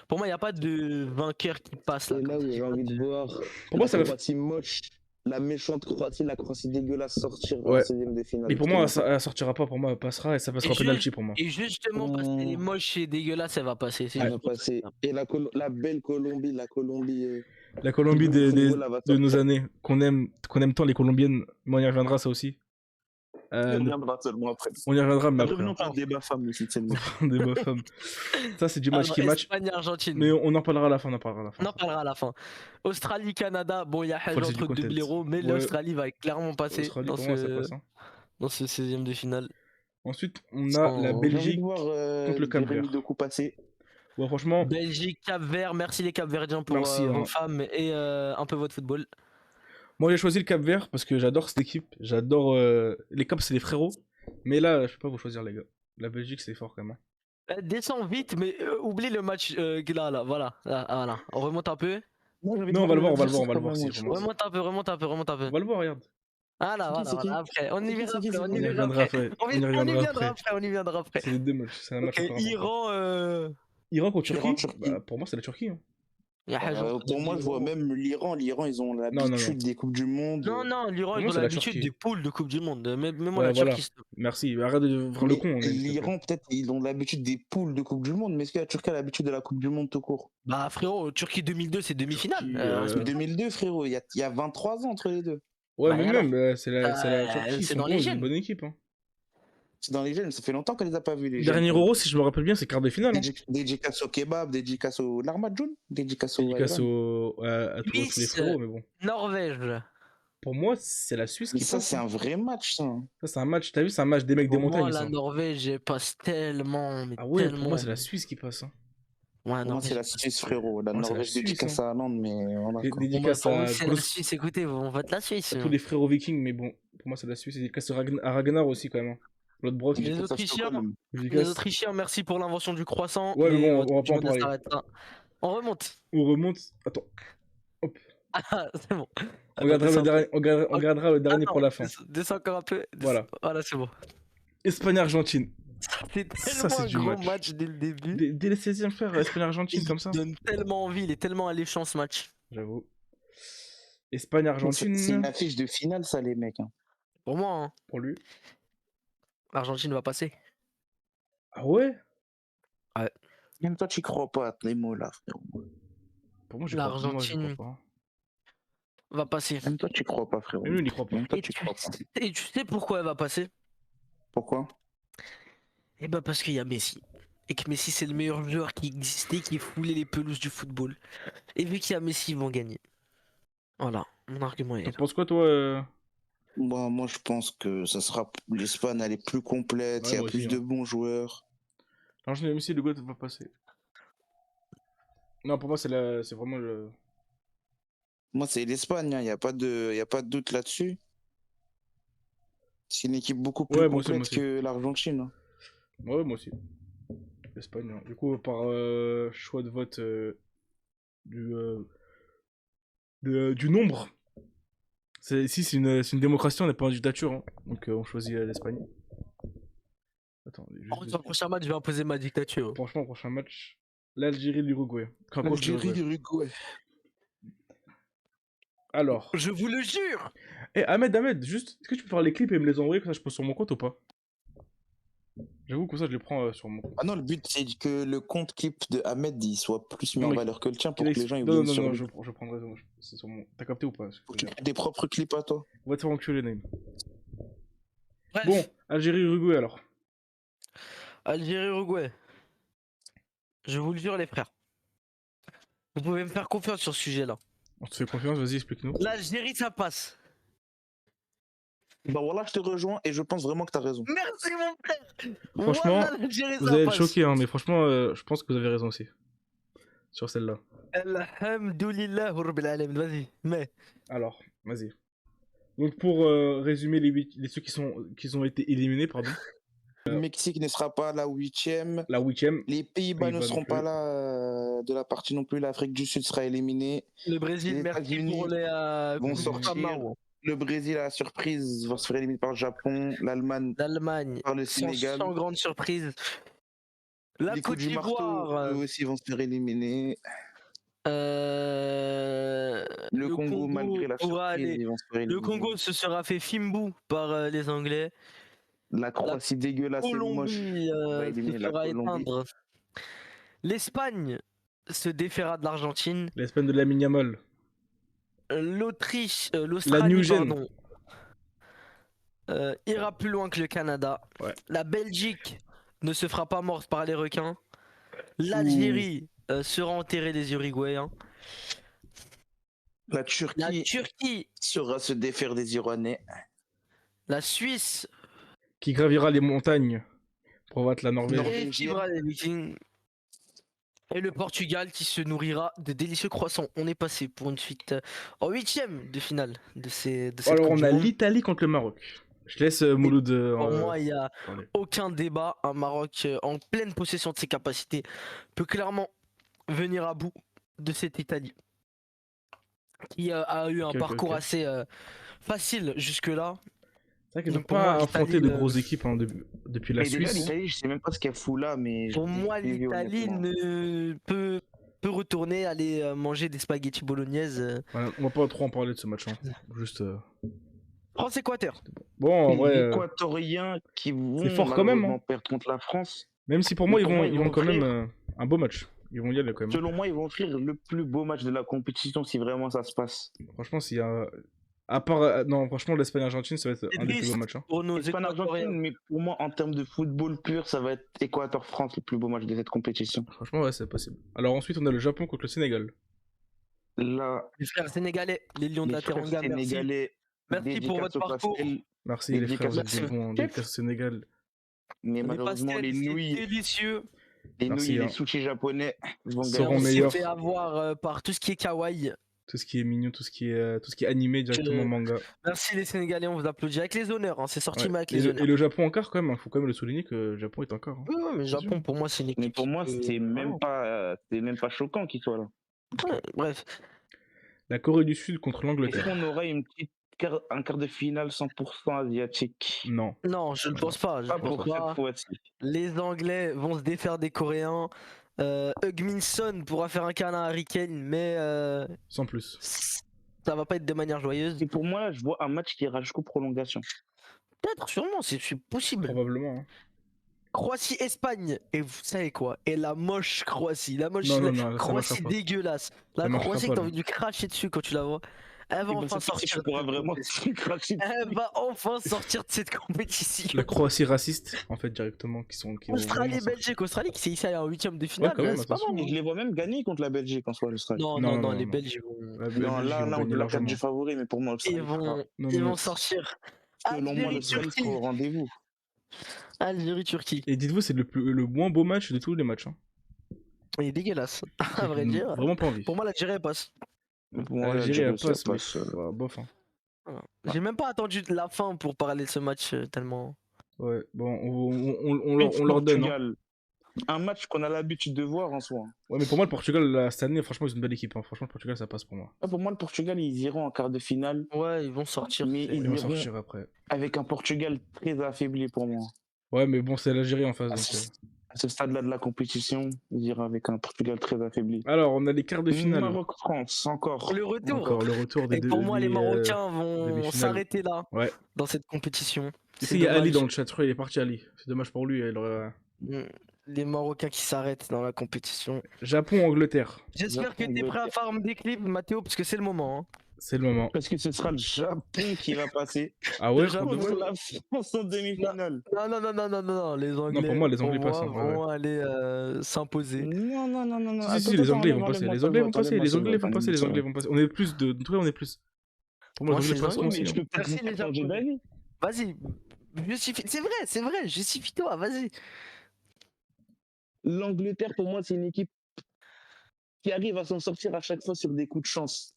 S2: Pour moi, il n'y a pas de vainqueur qui passe là.
S3: Et là
S2: comme
S3: où
S2: ça.
S3: j'ai envie de voir
S1: Pour moi,
S3: la
S1: ça va.
S3: Croatie moche, la méchante Croatie, la Croatie dégueulasse sortir dans
S1: Ouais.
S3: la 16e de finale.
S1: Mais pour moi, elle sortira pas. Pour moi, elle passera et ça passera en penalty pour moi.
S2: Et justement, parce qu'elle est moche et dégueulasse, elle va passer. C'est
S3: Elle
S2: juste
S3: va passer. Et la belle Colombie, la Colombie.
S1: La Colombie
S3: du Congo, là, va
S1: de nos
S3: sortir.
S1: années, qu'on aime tant les Colombiennes, mais on y reviendra ça aussi.
S3: On reviendra seulement après.
S1: On y reviendra, mais après.
S3: Revenons pas un débat femme aussi, c'est mieux.
S1: Des meufs femmes. Ça, c'est du match qui match.
S2: Espagne-Argentine.
S1: Mais on en parlera à la fin. On en parlera à la fin.
S2: On en parlera à la fin. Australie-Canada, bon, il y a
S1: Faut
S2: Hage
S1: le dire du
S2: entre deux
S1: contexte.
S2: blaireaux, mais
S1: Ouais.
S2: l'Australie va clairement passer
S1: Australie,
S2: dans
S1: pour moi, ça passe. Hein.
S2: ce 16e de finale.
S1: Ensuite, on a la
S3: J'ai envie
S1: Belgique
S3: de voir
S1: contre le Cap-Vert.
S3: Jérémy Doku passer.
S1: Ouais, franchement,
S2: Belgique, Cap-Vert, merci les Cap-Verdiens pour
S1: Merci,
S2: vos
S1: hein.
S2: femmes et un peu votre football.
S1: moi j'ai choisi le Cap-Vert parce que j'adore cette équipe. J'adore. Les Caps, c'est les frérots. Mais là, je peux pas vous choisir, les gars. La Belgique, c'est fort quand même.
S2: Descends vite, mais oublie le match là, voilà. Voilà. On remonte un peu.
S3: Non,
S1: Non, on va le voir aussi.
S2: Remonte un peu.
S1: On va le voir, regarde.
S2: Voilà,
S3: C'est qui
S2: voilà, après. On y viendra après.
S1: On y reviendra après.
S2: On y viendra après.
S1: C'est les deux matchs. C'est un match
S2: Ok,
S1: encore important.
S2: Iran,
S1: Iran contre Turquie.
S3: Iran-Turquie.
S1: Bah, pour moi, c'est la Turquie. Hein.
S2: il y a Hage entre
S3: Pour
S2: deux
S3: moi, je vois
S2: blaireaux.
S3: même l'Iran. L'Iran, ils ont
S1: non.
S3: l'habitude des Coupes du Monde.
S2: Non, l'Iran,
S1: Pour
S2: ils
S1: moi,
S2: ont
S1: c'est la
S2: l'habitude
S1: Turquie.
S2: des poules de Coupe du Monde. Mets-moi
S1: Ouais,
S2: la
S1: voilà.
S2: Turquie, s'il te plaît.
S1: Merci. Arrête de faire le con.
S3: Mais
S1: s'il te plaît.
S3: l'Iran, peut-être, ils ont l'habitude des poules de Coupe du Monde. Mais est-ce que la Turquie a l'habitude de la Coupe du Monde tout court?
S2: Bah, frérot, Turquie 2002, c'est demi-finale.
S1: Turquie,
S2: Respecte.
S3: 2002, frérot, il y a 23 ans entre les deux.
S1: Ouais,
S2: Bah,
S1: mais
S2: alors,
S1: même, c'est la Turquie.
S2: c'est
S1: Ils sont
S2: dans les
S1: bons, ils ont
S2: gènes.
S1: une bonne équipe. Hein.
S3: C'est dans les jeunes, ça fait longtemps qu'on les a pas vus. Les
S1: Dernier
S3: jeunes.
S1: Euro, si je me rappelle bien, c'est quart de finale. Hein.
S3: Dédicace au kebab, dédicace au Larmadjoun, dédicace au.
S1: Dédicace
S3: Ayran.
S1: à tous les
S2: Suisse,
S1: frérots, mais bon.
S2: Norvège.
S1: Pour moi, c'est la Suisse
S3: Mais
S1: qui
S3: ça,
S1: passe.
S3: c'est
S1: Hein.
S3: un vrai match, ça.
S1: Ça, c'est un match. T'as vu, c'est un match des mecs des
S2: Pour moi,
S1: montagnes.
S2: la
S1: Ça.
S2: Norvège elle passe tellement, mais
S1: Ah ouais,
S2: tellement.
S1: pour moi, c'est la Suisse qui passe. Hein.
S2: Ouais,
S3: Pour moi,
S2: Norvège,
S3: c'est la
S2: elle passe.
S3: Suisse, frérot. La
S1: Ouais, c'est la
S3: Norvège
S1: Suisse,
S3: dédicace
S1: hein.
S3: à Hollande, mais on a quoi.
S1: Dédicace
S2: Pour moi,
S1: à
S2: c'est la Suisse, écoutez, on vote la Suisse.
S1: tous les frérots vikings, mais bon, pour moi, c'est la Suisse. Dédicace à Ragnar aussi, quand même. Hein. L'autre broc.
S2: Les
S3: Dédicace à
S2: Autrichiens,
S3: Stockholm.
S2: Les
S1: Dédicace.
S2: Autrichiens, merci pour l'invention du croissant.
S1: Ouais, mais
S2: et
S1: bon,
S2: votre
S1: on va
S2: Coupe du
S1: pas en
S2: Monde, elle
S1: parler.
S2: s'arrête là. On remonte.
S1: On remonte. Attends.
S2: Ah, c'est bon.
S1: On regardera le
S2: Descends.
S1: dernier, on regardera le dernier pour la fin.
S2: Descends encore un peu.
S1: Voilà.
S2: Voilà, c'est bon.
S1: Espagne-Argentine.
S2: C'est
S1: Ça,
S2: tellement
S1: c'est
S2: un
S1: du
S2: grand
S1: match.
S2: match dès le début.
S1: Dès les 16e, frère, Espagne-Argentine,
S2: Il
S1: comme ça.
S2: donne tellement envie, il est tellement alléchant ce match.
S1: J'avoue.
S3: C'est
S1: Espagne-Argentine.
S3: une affiche de finale, ça, les mecs. Hein.
S2: Pour moi, hein,
S1: Pour lui.
S2: l'Argentine va passer.
S1: Ah ouais?
S3: Même toi, tu crois pas à les mots là, frérot.
S1: Pour moi, je crois pas. Moi, je
S2: L'Argentine.
S1: crois pas.
S2: Va passer.
S3: Même toi, tu crois pas, frérot.
S1: Même lui, il y croit pas.
S3: Même toi,
S2: Et
S3: tu
S2: tu,
S3: crois pas.
S2: et tu sais pourquoi elle va passer?
S3: Pourquoi?
S2: Eh ben parce qu'il y a Messi. et que Messi c'est le meilleur joueur qui existait, qui foulait les pelouses du football. Et vu qu'il y a Messi, ils vont gagner. Voilà, mon argument est
S1: T'en
S2: là.
S1: penses quoi, toi
S3: Bah, moi, je pense que ça sera l'Espagne, elle est plus complète,
S1: Ouais,
S3: il y a
S1: moi aussi,
S3: plus
S1: hein.
S3: de bons joueurs.
S1: Alors, je Messi, le GOAT va passer. Non, pour moi, c'est vraiment le.
S3: Moi, c'est l'Espagne, il n'y a pas de doute là-dessus. C'est une équipe beaucoup plus
S1: Ouais, moi aussi, moi
S3: complète
S1: aussi.
S3: que l'Argentine, hein.
S1: Ouais, moi aussi. L'Espagne, hein. Du coup, par choix de vote du, du nombre. Ici, c'est une démocratie, on n'est pas en dictature. Hein. Donc, on choisit l'Espagne. Attends,
S2: Sur le prochain match, je vais imposer ma dictature.
S1: Franchement, prochain match, l'Algérie, l'Uruguay. Contre l'Uruguay.
S3: Uruguay.
S1: Alors,
S2: Je vous le jure.
S1: Ahmed, juste, est-ce que tu peux faire les clips et me les envoyer comme ça je pose sur mon compte ou pas? J'avoue que ça je les prends sur mon compte.
S3: Ah non, le but, c'est que le compte clip de Ahmed, il soit plus mis en
S1: mais
S3: valeur que le tien pour
S1: Qu'il
S3: que les gens ils
S1: non,
S3: viennent
S1: non,
S3: sur
S1: non,
S3: lui.
S1: je prendrai. C'est sur mon. T'as capté ou pas?
S3: Pour qu'il ait des propres clips à toi.
S1: On va te faire enculer, Naïm.
S2: Bref,
S1: Bon, Algérie, Uruguay alors.
S2: Algérie, Uruguay. Je vous le jure, les frères. Vous pouvez me faire confiance sur ce sujet-là.
S1: On te fait confiance, vas-y, explique-nous.
S2: L'Algérie, ça passe.
S3: Bah voilà, je te rejoins et je pense vraiment que t'as raison.
S2: Merci, mon frère.
S1: Franchement,
S2: Voilà, l'Algérie,
S1: Vous
S2: ça
S1: allez être
S2: passe.
S1: choqués, hein, mais franchement, je pense que vous avez raison aussi. Sur celle-là.
S2: Alhamdoulilah, Rabbil Alamin. Vas-y, mais.
S1: Alors, vas-y. Donc, pour résumer ceux qui ont été éliminés, pardon.
S3: Le Mexique ne sera pas là 8ème.
S1: La 8ème.
S3: Les Pays-Bas ne
S1: Pays-Bas non
S3: seront pas
S1: plus.
S3: là de la partie non plus. L'Afrique du Sud sera éliminée.
S2: Le Brésil,
S3: Les
S2: merci
S3: États-Unis
S2: pour les.
S3: vont
S2: coups de
S3: sortir.
S2: Maroc.
S3: Le Brésil, à la surprise, va se faire éliminer par le Japon. L'Allemagne
S2: L'Allemagne,
S3: par le Sénégal.
S2: sans grande surprise. La
S3: Les
S2: Côte
S3: coups du marteau,
S2: d'Ivoire.
S3: eux aussi vont se faire éliminer. Le Congo, malgré la
S2: ouais,
S3: surprise,
S2: allez.
S3: ils vont se faire éliminer.
S2: Le Congo se sera fait fimbou par les Anglais.
S3: La Croatie dégueulasse et moche
S2: Colombie
S3: va
S2: se
S3: éliminer la
S2: fera
S3: Colombie.
S2: éteindre. L'Espagne se défaiera de l'Argentine.
S1: L'Espagne de la Yamal.
S2: L'Autriche,
S1: La
S2: l'Australie,
S1: New-Gen.
S2: pardon, ira plus loin que le Canada.
S1: Ouais.
S2: La Belgique ne se fera pas morte par les requins. L'Algérie sera enterrée des Uruguayens.
S3: La
S2: La
S3: Turquie
S2: Turquie,
S3: saura se défaire des Iranais.
S2: la Suisse
S1: Qui gravira les montagnes pour battre la Norvège.
S3: Norvège.
S2: échivera les Vikings. Et le Portugal qui se nourrira de délicieux croissants. On est passé pour une suite en 8ème de finale de cette
S1: Alors,
S2: Coupe
S1: on
S2: du
S1: a
S2: Monde.
S1: l'Italie contre le Maroc. Je laisse Mouloud.
S2: Pour moi, il n'y a
S1: parler.
S2: aucun débat. Un Maroc en pleine possession de ses capacités peut clairement venir à bout de cette Italie qui a eu un parcours
S1: ok.
S2: assez facile jusque-là.
S1: C'est vrai qu'ils n'ont
S2: Donc, pour
S1: pas
S2: moi,
S1: affronté
S2: l'Italie,
S1: de grosses équipes hein, depuis la
S3: Mais déjà,
S1: Suisse.
S3: l'Italie, je sais même pas ce qu'elle fout là, mais.
S2: Pour moi,
S3: j'ai suivi,
S2: l'Italie
S3: honnêtement.
S2: ne peut retourner aller manger des spaghettis bolognaises.
S1: Ouais, on va pas trop en parler de ce match. Hein. Juste.
S2: France-Équateur.
S1: Bon, en
S3: Les
S1: vrai.
S3: Équatoriens qui vont
S1: c'est fort quand même,
S3: malheureusement
S1: hein.
S3: perdre contre la France.
S1: Même si pour moi,
S3: Mais
S1: ils vont quand
S3: offrir-
S1: même un beau match. Ils vont y aller quand même.
S3: Selon moi, ils vont offrir le plus beau match de la compétition si vraiment ça se passe.
S1: Franchement, s'il y a. À part. Non, franchement, l'Espagne-Argentine, ça va être un des plus beaux matchs. Hein.
S2: Pour nos
S3: Espagne
S2: Équatoriens.
S3: Argentine, mais pour moi, en termes de football pur, ça va être Équateur-France le plus beau match de cette compétition.
S1: Franchement, ouais, c'est possible. Alors ensuite, on a le Japon contre le Sénégal.
S3: Là,
S2: Les frères sénégalais, les Lions de
S3: les
S2: la
S3: frères
S2: Teranga, merci.
S3: sénégalais,
S2: Merci pour votre
S3: dédicace au
S2: parcours.
S3: pastel,
S1: Merci
S3: Les
S1: les frères, vous
S3: dédicaces
S1: êtes des bons.
S3: chef.
S1: Dédicace au Sénégal.
S3: mais
S2: Les
S3: malheureusement,
S2: pastels,
S3: les
S2: c'est
S3: nouilles,
S2: délicieux.
S1: Merci,
S3: et les
S1: hein.
S3: sushis japonais vont
S1: Seront
S2: On
S3: gagner.
S2: s'est
S1: meilleurs.
S2: fait avoir par tout ce qui est kawaii.
S1: Tout ce qui est mignon, tout ce qui est animé directement manga.
S2: Merci les Sénégalais, on vous applaudit avec les honneurs. Hein. C'est sorti
S1: Ouais.
S2: mais avec
S1: Et,
S2: les
S1: le,
S2: honneurs.
S1: et le Japon encore quand même, hein. Faut quand même le souligner que le Japon est encore. Hein.
S2: Oui, ouais, mais Japon, pour moi, c'est une équipe.
S3: Mais pour moi, c'est
S2: vraiment.
S3: même pas choquant qu'ils soient là.
S2: Ouais, bref.
S1: La Corée du Sud contre
S3: Est-ce
S1: l'Angleterre.
S3: qu'on aurait un quart de finale 100% asiatique?
S1: Non.
S2: Non, je ne pense pas. Je
S3: Pas
S2: pense
S3: pour
S2: pas.
S3: cette fois-ci.
S2: Les Anglais vont se défaire des Coréens. Heung-min pourra faire un câlin à Harry Kane, mais
S1: Sans plus.
S2: ça va pas être de manière joyeuse.
S3: Et pour moi, là, je vois un match qui ira jusqu'aux prolongations.
S2: Peut-être, sûrement, c'est possible.
S1: Probablement. Hein.
S2: Croatie-Espagne, et vous savez quoi? Et la moche Croatie, la moche
S1: Non, non, non, ça
S2: Croatie
S1: marchera pas.
S2: dégueulasse. La
S1: Ça marchera
S2: Croatie
S1: pas,
S2: que t'as
S1: là.
S2: envie de lui cracher dessus quand tu la vois. Elle va
S3: Et comme
S2: enfin
S3: ça, tu
S2: sortir.
S3: pourras vraiment cracher.
S2: Elle va enfin sortir de cette compétition.
S1: La Croatie raciste, en fait, directement, qui vont
S2: Australie,
S1: vraiment sortir.
S2: Belgique, Australie qui s'est hissée à un huitième de
S1: Ouais,
S2: finale,
S1: quand même,
S2: c'est pas
S1: attention.
S2: mal.
S3: Je les vois même gagner contre la Belgique en soi, l'Australie.
S2: Non,
S1: Non,
S2: non,
S1: non,
S2: non,
S1: non,
S2: les
S1: non.
S2: Belges ils vont,
S1: La
S3: Non,
S1: Belgique,
S3: là,
S1: ils vont
S3: là, on
S1: gagner
S3: peut la carte
S1: largement.
S3: du favori, mais pour moi,
S2: ils
S3: l'Australie fera.
S2: vont,
S1: Non,
S2: ils
S1: non,
S2: vont
S1: non.
S2: sortir.
S3: Selon moi,
S2: Algérie,
S3: l'Australie sera
S2: Turquie.
S3: au rendez-vous.
S2: Algérie, Turquie.
S1: Et dites-vous, c'est le moins beau match de tous les matchs. Hein.
S2: Il est dégueulasse, à vrai
S1: J'ai
S2: dire.
S1: vraiment pas envie.
S2: Pour moi, l'Algérie elle passe.
S3: Pour moi,
S1: L'Algérie,
S3: l'Algérie
S1: elle
S3: aussi, elle
S1: passe, mais
S3: passe.
S1: bof. Hein.
S2: Voilà. J'ai même pas attendu la fin pour parler de ce match tellement.
S1: Ouais, bon,
S3: Plus
S1: on leur donne. Hein.
S3: Portugal. Un match qu'on a l'habitude de voir en soi.
S1: Ouais, mais pour moi, le Portugal, là, cette année, franchement, ils ont une belle équipe. Hein. Franchement, le Portugal, ça passe pour moi.
S3: Pour moi, le Portugal, ils iront en quart de finale,
S2: Ouais, ils vont sortir.
S3: mais
S2: c'est-
S3: ils
S1: Ils vont
S3: iront
S1: sortir après.
S3: avec un Portugal très affaibli pour moi.
S1: Ouais, mais bon, c'est l'Algérie en face.
S3: À
S1: Donc,
S3: ce stade-là de la compétition, ils iront avec un Portugal très affaibli.
S1: Alors, on a les quarts de finale.
S3: Maroc-France, encore.
S2: Le retour.
S1: Encore le retour des
S2: Et pour moi, les Marocains vont
S1: demi-finales.
S2: s'arrêter là,
S1: Ouais.
S2: dans cette compétition.
S1: Ici,
S2: C'est
S1: il y a Ali
S2: dommage.
S1: dans le chat. Je crois qu'il est parti, Ali. C'est dommage pour lui.
S2: Les Marocains qui s'arrêtent dans la compétition.
S1: Japon-Angleterre.
S2: J'espère que t'es prêt à faire des clips, Mathéo, parce que c'est le moment. Hein.
S1: C'est le moment.
S3: Parce que ce sera le Japon qui va passer.
S1: Ah ouais,
S2: Le Japon,
S1: pour de vrai
S3: Contre la France en demi-finale.
S2: Non, les Anglais,
S1: pour moi, les Anglais
S2: pour
S1: passent,
S2: moi,
S1: hein, ouais,
S2: vont aller s'imposer.
S3: Non.
S1: Si, les Anglais vont passer. Les Anglais vont passer. Les Anglais vont passer. Les Anglais vont passer. On est plus de. En tout cas, on est plus. Pour moi,
S2: Moi,
S1: les Anglais
S2: c'est les
S1: passeront
S2: Anglais,
S1: aussi.
S3: je
S1: Hein.
S3: peux pas
S2: Merci, les
S3: changer
S2: Japonais.
S3: d'avis.
S2: Vas-y, justifie. C'est vrai, justifie-toi, vas-y.
S3: L'Angleterre, pour moi, c'est une équipe qui arrive à s'en sortir à chaque fois sur des coups de chance.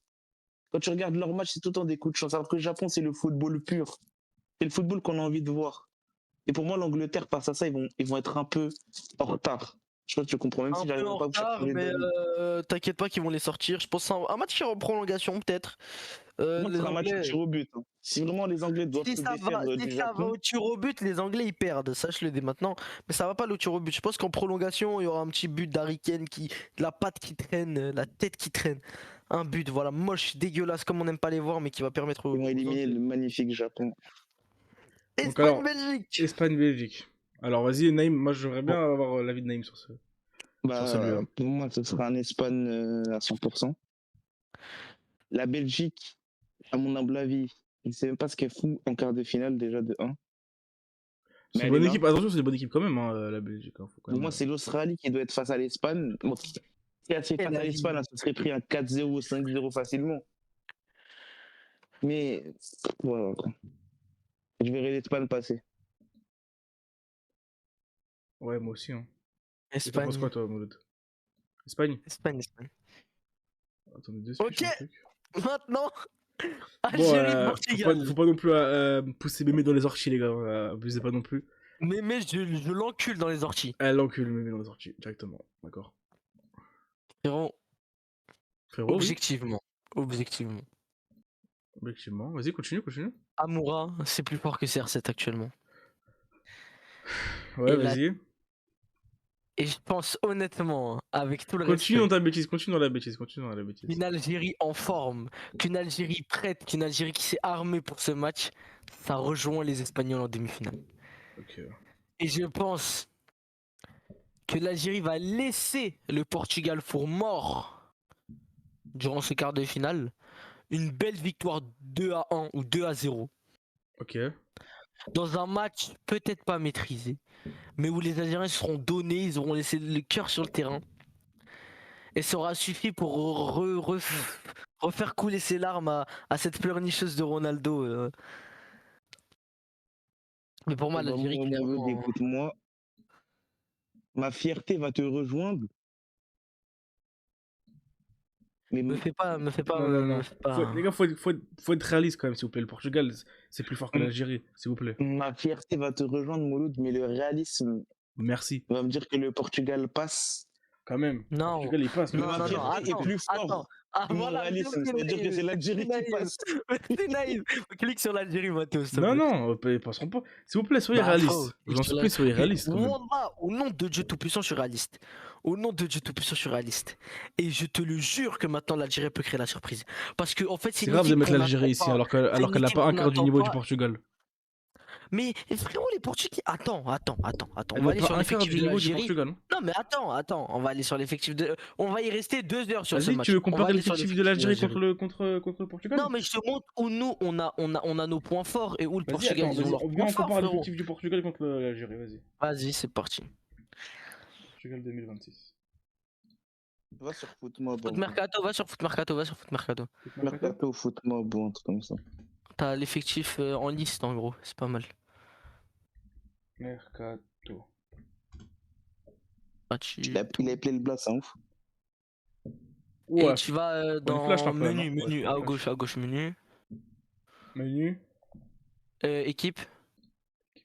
S3: Quand tu regardes leur match, c'est tout le temps des coups de chance. Alors que le Japon, c'est le football pur. C'est le football qu'on a envie de voir. Et pour moi, l'Angleterre, face à ça, ils vont être un peu en retard. Je sais pas si tu comprends, même
S2: Un
S3: si
S2: peu
S3: j'arrive
S2: en
S3: pas à vous faire
S2: retard,
S3: changer
S2: mais
S3: d'avis.
S2: t'inquiète pas qu'ils vont les sortir. Je pense un match qui est en prolongation, peut-être.
S3: Moi,
S2: Les
S3: c'est un match
S2: Anglais.
S3: au tir au but. Hein. Si vraiment les Anglais doivent
S2: Si
S3: se
S2: ça
S3: défaire
S2: va,
S3: du
S2: si ça va
S3: Japon,
S2: au tir au but, les Anglais ils perdent, sache-le dès maintenant. Mais ça va pas au tir au but. Je pense qu'en prolongation, il y aura un petit but d'Harry Kane la patte qui traîne, la tête qui traîne. Un but, voilà, moche, dégueulasse, comme on n'aime pas les voir, mais qui va permettre
S3: ils vont éliminer le magnifique Japon.
S1: Donc, alors,
S2: Espagne-Belgique.
S1: Espagne-Belgique. Alors, vas-y, Naïm. Moi, j'aimerais bien avoir l'avis de Naïm sur ce. celui-là.
S3: Pour moi, ce sera un Espagne à 100%. La Belgique, à mon humble avis, je ne sais même pas ce qu'elle fout en quart de finale déjà de 1.
S1: C'est une bonne équipe. Attention, c'est une bonne équipe quand même, hein, la Belgique. Hein. Faut quand
S3: Pour
S1: même...
S3: moi, c'est l'Australie qui doit être face à l'Espagne. Bon, si elle fait face à l'Espagne, ça serait pris un 4-0, 5-0 facilement. Mais voilà. Je verrai l'Espagne passer.
S1: Ouais, moi aussi. Hein. Tu
S2: Espagne.
S1: penses quoi, toi, Mouloud? Espagne.
S2: Espagne.
S1: Attendez deux
S2: Ok. Maintenant,
S1: Bon,
S2: Algérie, Portugal.
S1: faut pas non plus pousser Mémé dans les orties, les gars. Abusez pas non plus.
S2: Mais je l'encule dans les orties.
S1: Elle l'encule, Mémé dans les orties, directement. D'accord.
S2: Frérot,
S1: Frérot,
S2: objectivement.
S1: Objectivement. Vas-y, continue.
S2: Amoura, c'est plus fort que CR7 actuellement.
S1: Ouais,
S2: Et
S1: vas-y.
S2: Et je pense honnêtement, avec tout le
S1: Continue
S2: respect,
S1: dans ta bêtise, continue dans la bêtise.
S2: une Algérie en forme, qu'une Algérie prête, qu'une Algérie qui s'est armée pour ce match, ça rejoint les Espagnols en demi-finale.
S1: Ok.
S2: Et je pense que l'Algérie va laisser le Portugal pour mort durant ce quart de finale. Une belle victoire 2-1 ou 2-0.
S1: Ok.
S2: Dans un match peut-être pas maîtrisé, mais où les Algériens seront donnés, ils auront laissé le cœur sur le terrain. Et ça aura suffi pour refaire couler ses larmes à cette pleurnicheuse de Ronaldo. Mais pour moi, l'Algérie, clairement...
S3: Écoute-moi, ma fierté va te rejoindre. Mais
S2: Me fais pas.
S1: Non. Les gars, faut être réaliste quand même, s'il vous plaît. Le Portugal, c'est plus fort que l'Algérie, s'il vous plaît.
S3: ma fierté va te rejoindre, Mouloud, mais le réalisme
S1: Merci.
S3: va me dire que le Portugal passe.
S1: Quand même.
S2: Non.
S1: Le Portugal, il passe.
S3: Ma fierté est plus forte. Mon
S2: Voilà,
S3: réalisme, ça veut dire que c'est l'Algérie qui passe.
S2: C'est naïf. Clique sur l'Algérie, Mathéo.
S1: Non, ils passeront pas. S'il vous plaît, soyez réalistes. J'en supplie, soyez réalistes.
S2: Au nom de Dieu Tout-Puissant, je suis réaliste. Au nom de Dieu Tout-Puissant, je suis réaliste. Et je te le jure que maintenant l'Algérie peut créer la surprise. Parce que en fait,
S1: C'est grave de mettre l'Algérie ici alors qu'elle n'a pas un quart du niveau du Portugal.
S2: Mais frérot, les Portugais. Attends.
S1: Elle
S2: On va
S1: doit
S2: aller
S1: pas
S2: sur
S1: un quart
S2: l'effectif
S1: du
S2: de
S1: niveau du
S2: l'Algérie.
S1: Portugal. Hein.
S2: Non, mais attends. On va aller sur l'effectif de. On va y rester 2 heures sur ce
S1: Vas-y,
S2: match.
S1: tu veux
S2: On va
S1: comparer
S2: aller sur
S1: l'effectif de
S2: l'effectif
S1: l'Algérie contre le Portugal?
S2: Non, mais je te montre où nous, on a nos points forts et où le
S1: Vas-y,
S2: Portugal,
S1: attends,
S2: ils ont
S1: vas-y,
S2: leurs
S1: viens,
S2: points
S1: on
S2: forts,
S1: compare
S2: frérot.
S1: l'effectif du Portugal contre l'Algérie, vas-y.
S2: Vas-y, c'est parti.
S1: Portugal 2026.
S3: Va sur Footmob.
S2: Foot Mercato, va sur Foot Mercato.
S3: Mercato, Footmob ou un truc comme ça.
S2: T'as l'effectif en liste en gros, c'est pas mal.
S1: Mercato.
S2: Ah,
S3: Il a appelé le blast, c'est ouf.
S2: Et
S1: Ouais,
S2: tu vas
S1: on est
S2: dans
S1: flash là, quand même,
S2: menu,
S1: hein.
S2: menu,
S1: Ouais,
S2: à
S1: flash.
S2: gauche, menu.
S1: Menu.
S2: Équipe.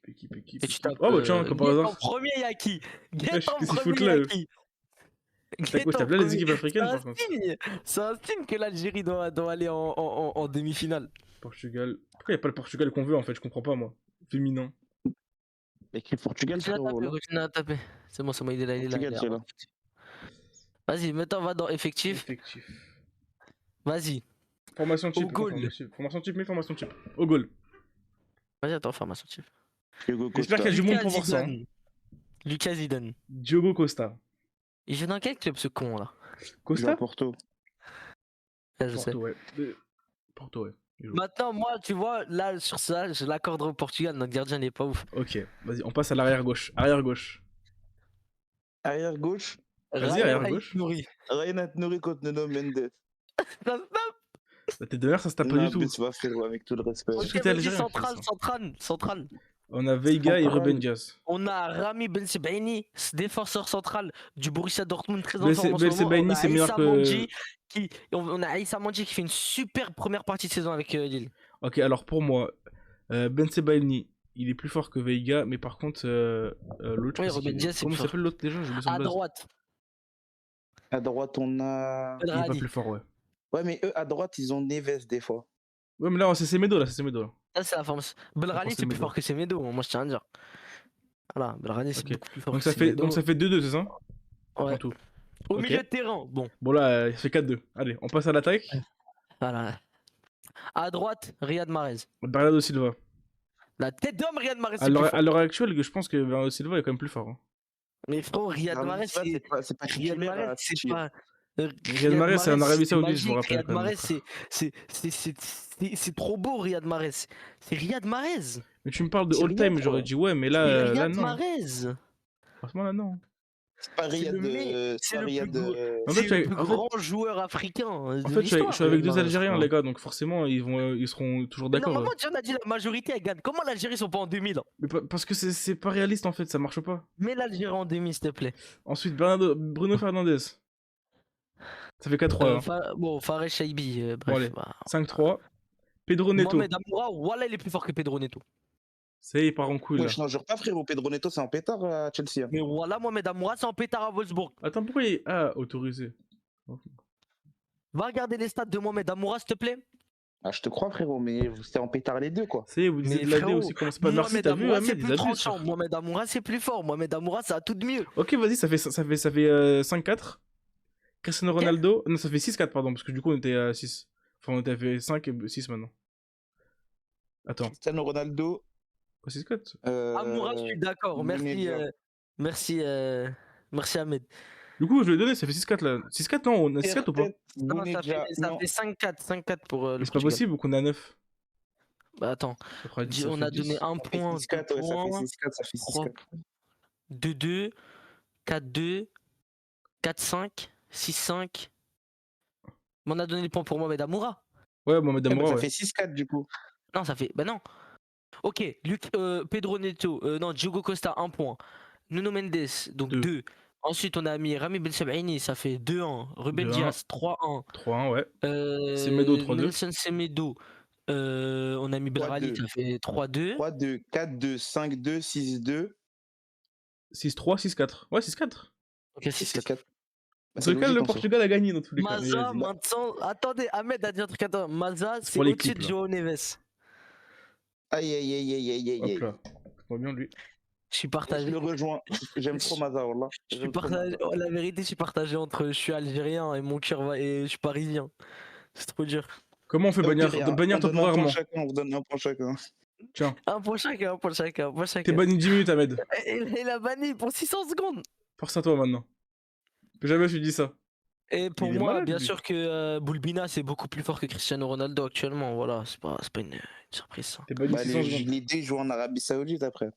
S1: Équipe.
S2: Et tu tapes.
S1: Oh bah tiens, comme par
S2: Get en
S1: hasard.
S2: premier, Yaki. Get
S1: Wesh,
S2: en
S1: qu'est-ce qu'ils foutent
S2: premier,
S1: là, eux?
S2: Yaki.
S1: T'as quoi,
S2: Get
S1: t'as
S2: en
S1: bien les
S2: premier.
S1: équipes africaines
S2: C'est un
S1: par contre.
S2: signe. C'est un signe que l'Algérie doit aller en demi-finale.
S1: Portugal. Pourquoi y a pas le Portugal qu'on veut en fait? Je comprends pas moi. Féminin.
S3: Écrit Portugal, frérot. Là.
S2: Continue à taper. C'est bon, il est là.
S3: Portugal, c'est là.
S2: Vas-y, maintenant on va dans effectif.
S1: Effectif.
S2: Vas-y.
S1: Formation type.
S2: goal.
S1: Formation type, formation type. Au goal.
S2: Vas-y, attends, formation type.
S3: Diogo
S1: J'espère qu'il y a
S3: Costa.
S1: du monde pour voir ça. Hein.
S2: Lucas Zidane.
S1: Diogo Costa.
S2: Il joue dans quel club ce con là?
S3: Il joue à
S1: Costa?
S3: Porto.
S2: Ah, je sais.
S1: Porto, ouais. Porto, ouais. Il joue.
S2: Maintenant, moi, tu vois, là, sur ça, je l'accorderai au Portugal. Notre gardien n'est pas ouf.
S1: Ok, vas-y, on passe à l'arrière gauche. Arrière gauche.
S3: Arrière gauche.
S1: Vas-y, arrière gauche.
S2: Nouri.
S3: Ryan Nouri contre Nuno Mendes.
S1: La tête de mer, ça se tape pas
S3: Non,
S1: du tout.
S3: mais tu vas faire avec tout le respect.
S1: Parce que t'es algérien,
S2: Central.
S1: On a Veiga et
S3: Central.
S1: Ruben Dias.
S2: On a Rami Bensebaini, défenseur central du Borussia Dortmund, très en forme en ce moment.
S1: Bensebaini,
S2: On a
S1: c'est meilleur
S2: Aïssa
S1: que.
S2: Mandji on a Aïssa Mandji qui fait une super première partie de saison avec Lille.
S1: Ok, alors pour moi, Bensebaini, il est plus fort que Veiga, mais par contre, l'autre.
S2: Oui,
S1: je sais
S2: Ruben
S1: qui-
S2: Dias, c'est
S1: Comment
S2: plus fort.
S1: s'appelle l'autre déjà? J'ai oublié son
S2: À
S1: blaze.
S2: droite,
S3: À droite, on a.
S1: Il est pas
S2: Belradi.
S1: plus fort, ouais.
S3: Ouais, mais eux, à droite, ils ont Neves des fois.
S1: Ouais, mais là, c'est Semedo, là, c'est Semedo. Là.
S2: Ça, c'est la forme. Belradi,
S1: pense
S2: c'est plus
S1: Semedo.
S2: fort que Semedo, moi je tiens à dire. Voilà, Belradi, c'est
S1: Ok.
S2: beaucoup plus fort
S1: Donc
S2: que
S1: ça fait,
S2: Semedo.
S1: donc ça fait 2-2, c'est ça?
S2: Ouais.
S1: En tout.
S2: Au
S1: Ok.
S2: milieu de terrain, bon,
S1: Bon, là, il fait 4-2. Allez, on passe à l'attaque.
S2: voilà. À droite, Riyad Mahrez.
S1: Bernardo Silva.
S2: La tête d'homme, Riyad Mahrez,
S1: À
S2: c'est plus fort.
S1: l'heure actuelle, je pense que Bernardo Silva est quand même plus fort. Hein.
S2: Mais frérot, Riyad
S3: Ah,
S2: Mahrez,
S3: c'est pas
S2: Riyad
S3: titulaire.
S2: Mahrez,
S3: à
S2: c'est
S3: Chelsea.
S2: pas.
S1: Riyad Mahrez, c'est en Arabie Saoudite, je vous
S2: magique.
S1: rappelle.
S2: Riyad
S1: quand même,
S2: Mahrez,
S1: frère.
S2: c'est trop beau, Riyad Mahrez. C'est Riyad Mahrez.
S1: Mais tu me parles de
S3: C'est
S1: all
S3: rien,
S1: time, j'aurais
S3: quoi.
S1: dit ouais, mais
S2: C'est
S1: là
S2: Riyad
S1: non.
S2: Mahrez.
S1: Franchement, là, non.
S3: C'est pas Riyad.
S2: C'est le plus gros.
S1: En fait,
S2: C'est le
S1: tu-
S2: plus
S1: en fait-
S2: grand joueur africain.
S1: En fait, je suis avec deux Algériens, les gars, donc forcément, ils seront toujours d'accord.
S2: Normalement, tu en as dit la majorité, elle gagne. Comment l'Algérie sont pas en 2000?
S1: Mais parce que c'est pas réaliste, en fait, ça marche pas.
S2: Mets l'Algérie en demi, s'il te plaît.
S1: Ensuite, Bruno Fernandes. Ça fait 4-3. Hein.
S2: Bon, Fares Shaibi, bref.
S1: allez.
S2: Bah,
S1: 5-3. Pedro Neto.
S2: Mohamed Amoura, voilà, il est plus fort que Pedro Neto.
S1: Ça y est, il part en couille là.
S3: Ouais, je n'en jure pas, frérot. Pedro Neto, c'est un pétard à Chelsea. Hein.
S2: Mais voilà, Mohamed Amoura, c'est en pétard à Wolfsburg.
S1: Attends, pourquoi il est. Ah, autorisé.
S2: Va regarder les stats de Mohamed Amoura, s'il te plaît.
S3: Ah, je te crois, frérot, mais c'était en pétard les deux, quoi.
S1: Ça y est, vous disiez
S2: Mais
S1: de la D
S2: frérot,
S1: aussi, comment c'est pas merci,
S2: Mohamed
S1: t'as vu,
S2: Amoura, c'est
S1: Ahmed,
S2: plus
S1: ils abusent.
S2: tranchant.
S1: Frère.
S2: Mohamed Amoura, c'est plus fort. Mohamed Amoura, ça a tout de mieux.
S1: Ok, vas-y, ça fait 5-4. Cristiano Ronaldo. Non, ça fait 6-4, pardon, parce que du coup, on était à 6. Enfin, on était à 5 et 6 maintenant. Attends.
S3: Cristiano Ronaldo.
S1: Quoi, 6-4
S2: Amoura, je suis d'accord. Merci, merci Ahmed.
S1: Du coup, je l'ai donné, ça fait 6-4 là. 6-4, non, on a 6-4 ou pas?
S2: Non, ça fait 5-4. 5-4 pour le
S1: Mais c'est pas
S2: Portugal.
S1: possible qu'on a 9.
S2: Bah attends, on a donné un point,
S3: 6-4, ouais, ça
S2: points,
S3: fait 6-4, ça fait
S2: 3
S3: 6-4.
S2: 2-2, 4-2, 4-5, 6-5. Mais on a donné le point pour Mohamed Amoura.
S1: Ouais, Mohamed Amoura,
S3: Ça
S1: ouais.
S3: fait 6-4 du coup.
S2: Non, ça fait. Bah non. Ok, Pedro Neto, non, Diogo Costa, 1 point. Nuno Mendes, donc 2. Ensuite, on a mis Rami Bensebaini, ça fait 2-1. Ruben
S1: 2-1.
S2: Dias, 3-1.
S1: 3-1, ouais. Semedo, 3-2.
S2: Nelson Semedo, on a mis Belrali,
S3: 3-2.
S2: ça fait 3-2.
S3: 3-2, 4-2, 5-2, 6-2.
S1: 6-3, 6-4. Ouais, 6-4.
S2: Ok, 6-4.
S1: Dans tous les cas, le Portugal a gagné dans tous les cas. mais
S2: Maza,
S1: vas-y.
S2: maintenant. Attendez, Ahmed a dit un truc. Attends, Maza, c'est
S1: pour les
S2: au-dessus
S1: clips,
S2: de
S1: là.
S2: Joao Neves.
S3: Aïe, aïe, aïe, aïe, aïe, aïe.
S1: Hop là. Moi bien lui.
S2: Je suis
S3: Je
S2: partagé.
S3: le rejoins. J'aime trop Mazar, là.
S2: Je suis partagé. Oh, la vérité, je suis partagé entre je suis algérien et mon cœur va et je suis parisien. C'est trop dur.
S1: Comment on fait bannir temporairement?
S3: On vous donne un point chacun.
S1: Tiens,
S2: Un pour chacun, un pour chacun, un pour
S1: t'es
S2: chacun.
S1: banni 10 minutes, Ahmed.
S2: Il a banni pour 600 secondes.
S1: Force à toi maintenant. Jamais je lui dis ça.
S2: Et pour
S1: Il est
S2: moi,
S1: malade,
S2: bien
S1: lui.
S2: sûr que Boulbina, c'est beaucoup plus fort que Cristiano Ronaldo actuellement. Voilà, c'est pas une surprise ça.
S1: T'es banni
S3: Bah,
S1: 600 secondes.
S3: les deux jouent en Arabie Saoudite après.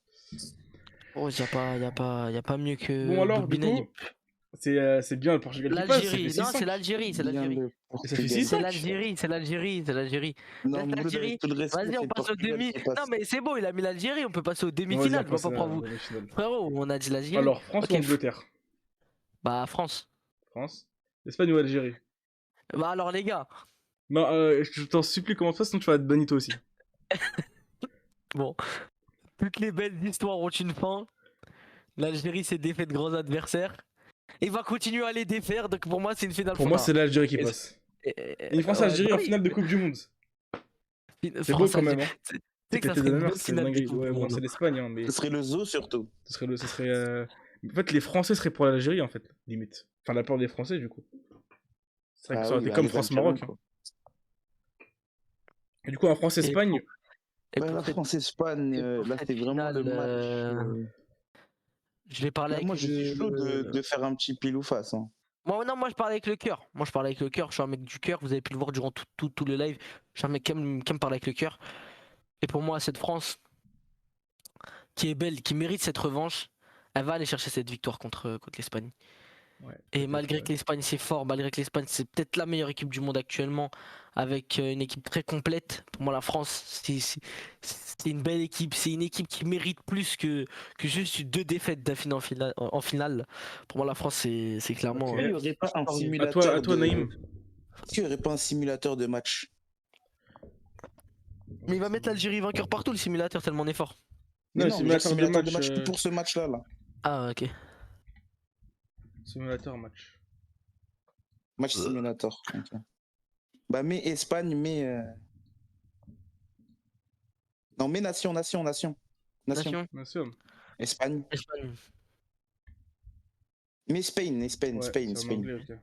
S2: Oh, y a pas mieux que
S1: Bon alors, du
S2: Boulbina.
S1: coup, c'est bien le Portugal qui passe, ça fait
S2: L'Algérie, non,
S1: 6-5.
S2: c'est l'Algérie, c'est l'Algérie.
S3: Bien le
S1: Et ça fait
S3: Portugal.
S1: 6-5.
S2: C'est l'Algérie, c'est l'Algérie, c'est l'Algérie.
S3: Non,
S2: Laisse
S3: Mouloud,
S2: l'Algérie.
S3: avec tout le respect,
S2: Vas-y,
S3: c'est
S2: on
S3: le
S2: passe aux
S3: Portugal
S2: demi.
S3: qui passe.
S2: Non, mais c'est bon, il a mis l'Algérie, on peut passer aux
S1: Vas-y,
S2: demi-finales.
S1: on
S2: Je vois
S1: passe
S2: pas
S1: à
S2: pourquoi
S1: la
S2: vous.
S1: demi-finale.
S2: Frérot, on a dit l'Algérie.
S1: Alors, France
S2: Ok,
S1: ou Angleterre?
S2: Bah, France.
S1: France. Espagne ou Algérie?
S2: Bah, alors, les gars,
S1: Non, je t'en supplie, comment ça, sinon tu vas être banni toi aussi.
S2: bon, toutes les belles histoires ont une fin. L'Algérie s'est défait de grands adversaires. Et va continuer à les défaire, donc pour moi, c'est une finale
S1: Pour moi, c'est l'Algérie qui
S3: Est-ce-
S1: passe. Et une France-Algérie
S2: bah
S1: en
S2: oui.
S1: finale de Coupe du Monde. C'est beau
S2: France,
S1: quand même, hein.
S2: Tu sais
S1: C'est
S2: que ça
S1: pété
S2: serait
S1: de la
S2: une
S1: mer,
S2: belle
S1: c'est une
S2: finale de
S1: dinguerie.
S2: Coupe
S1: Ouais,
S2: du
S1: bon,
S2: Monde.
S1: c'est l'Espagne, hein, mais
S3: Ce serait le zoo surtout.
S1: ce serait En fait, les Français seraient pour l'Algérie, en fait, limite. Enfin, la peur des Français, du coup. C'est vrai que
S3: Ah
S1: ça aurait
S3: oui,
S1: été
S3: bah,
S1: comme
S3: les
S1: France-Maroc.
S3: Algériens,
S1: Hein. Et du coup, en France-Espagne,
S2: Et
S3: Ouais,
S2: pour
S3: la
S2: cette,
S3: France-Espagne,
S2: et pour
S3: là,
S2: cette
S3: c'est vraiment le
S2: finale,
S3: match.
S2: je vais parler
S3: Là,
S2: avec
S3: moi, je suis chaud
S2: le.
S3: de faire un petit pile ou face. Hein.
S2: Moi, je parle avec le cœur. Moi, je parle avec le cœur. Je suis un mec du cœur. Vous avez pu le voir durant tout le live. Je suis un mec qui aime parler avec le cœur. Et pour moi, cette France, qui est belle, qui mérite cette revanche, elle va aller chercher cette victoire contre l'Espagne.
S1: ouais,
S2: Et
S1: peut-être,
S2: malgré
S1: ouais.
S2: que l'Espagne c'est fort, malgré que l'Espagne c'est peut-être la meilleure équipe du monde actuellement, avec une équipe très complète, pour moi la France c'est une belle équipe, c'est une équipe qui mérite plus que juste 2 défaites d'affilée en finale. Pour moi la France c'est clairement...
S1: Ok.
S3: Il n'y aurait pas un
S1: À toi,
S3: simulateur
S1: Naïm.
S3: Est-ce qu'il n'y aurait pas un simulateur de match?
S2: Mais il va mettre l'Algérie vainqueur partout le simulateur tellement on est fort.
S1: Non,
S3: Mais
S1: le
S3: non, mais
S1: simulateur de
S3: de
S1: match.
S3: match que pour ce match-là. Là.
S2: Ah ok.
S1: Simulateur match.
S3: Match simulator. Ok. Bah, mais Espagne, mais. Non, mais nation.
S2: Nation,
S1: Bien sûr.
S3: Espagne.
S2: Espagne.
S3: Mais Spain.
S1: Ouais, c'est en anglais, ok.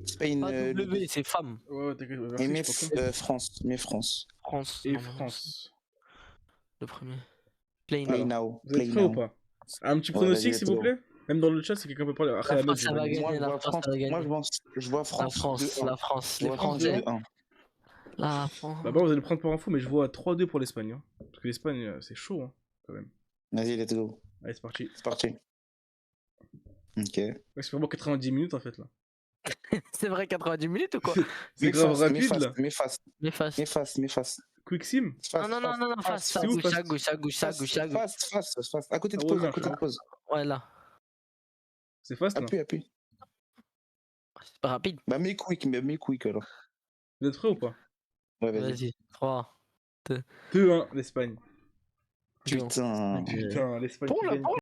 S3: Spain.
S2: Pas W, c'est femme.
S1: Ouais, t'inquiète,
S3: Et
S1: merci,
S3: mais
S1: je comprends.
S3: France. Mais France.
S2: France.
S1: Et
S2: normalement,
S1: France.
S2: le premier. Play
S3: Play
S2: now.
S3: now.
S1: Vous êtes
S3: Play
S1: prêts ou
S3: now.
S1: pas? Un petit
S3: Ouais,
S1: pronostic,
S3: vas-y,
S1: s'il vous
S3: let's go.
S1: plaît? Même dans le chat, si quelqu'un peut parler. Après,
S2: La
S1: Ahmed,
S2: France,
S1: je
S2: ça va
S1: valide.
S2: gagner.
S3: Moi, je
S2: la
S3: vois
S2: France,
S3: France.
S2: ça va gagner.
S3: Moi, je vois France.
S2: La France,
S3: 2-1.
S2: la France.
S3: Je
S2: Les
S3: vois France
S2: Français.
S3: 2-1.
S2: La France.
S1: D'abord, vous allez prendre pour info, mais je vois 3-2 pour l'Espagne. Hein. Parce que l'Espagne, c'est chaud, hein, quand même.
S3: Vas-y, let's go.
S1: Allez, c'est parti.
S3: C'est parti. Ok.
S1: Ouais, c'est vraiment 90 minutes, en fait, là.
S2: C'est vrai 90 minutes ou quoi?
S1: C'est grave rapide, là.
S3: Mais face.
S2: Mais face.
S3: Mais face.
S1: Quick sim?
S2: Non, face, ça
S1: C'est où,
S2: gauche,
S1: face
S2: ça gauche, ça gauche, ça gauche, ça gauche.
S3: Face. À côté de
S1: Ah,
S3: pause,
S1: ouais,
S3: à côté de pause.
S2: Ouais, là.
S1: C'est fast, là.
S3: Appuie.
S2: C'est pas rapide.
S3: Bah, mets quick alors.
S1: Vous êtes prêts ou pas?
S3: Ouais, vas-y.
S2: Vas-y. 3.
S1: 2-1, l'Espagne.
S3: Putain.
S1: Putain, l'Espagne
S2: Pour
S1: qui
S2: la
S1: gagne.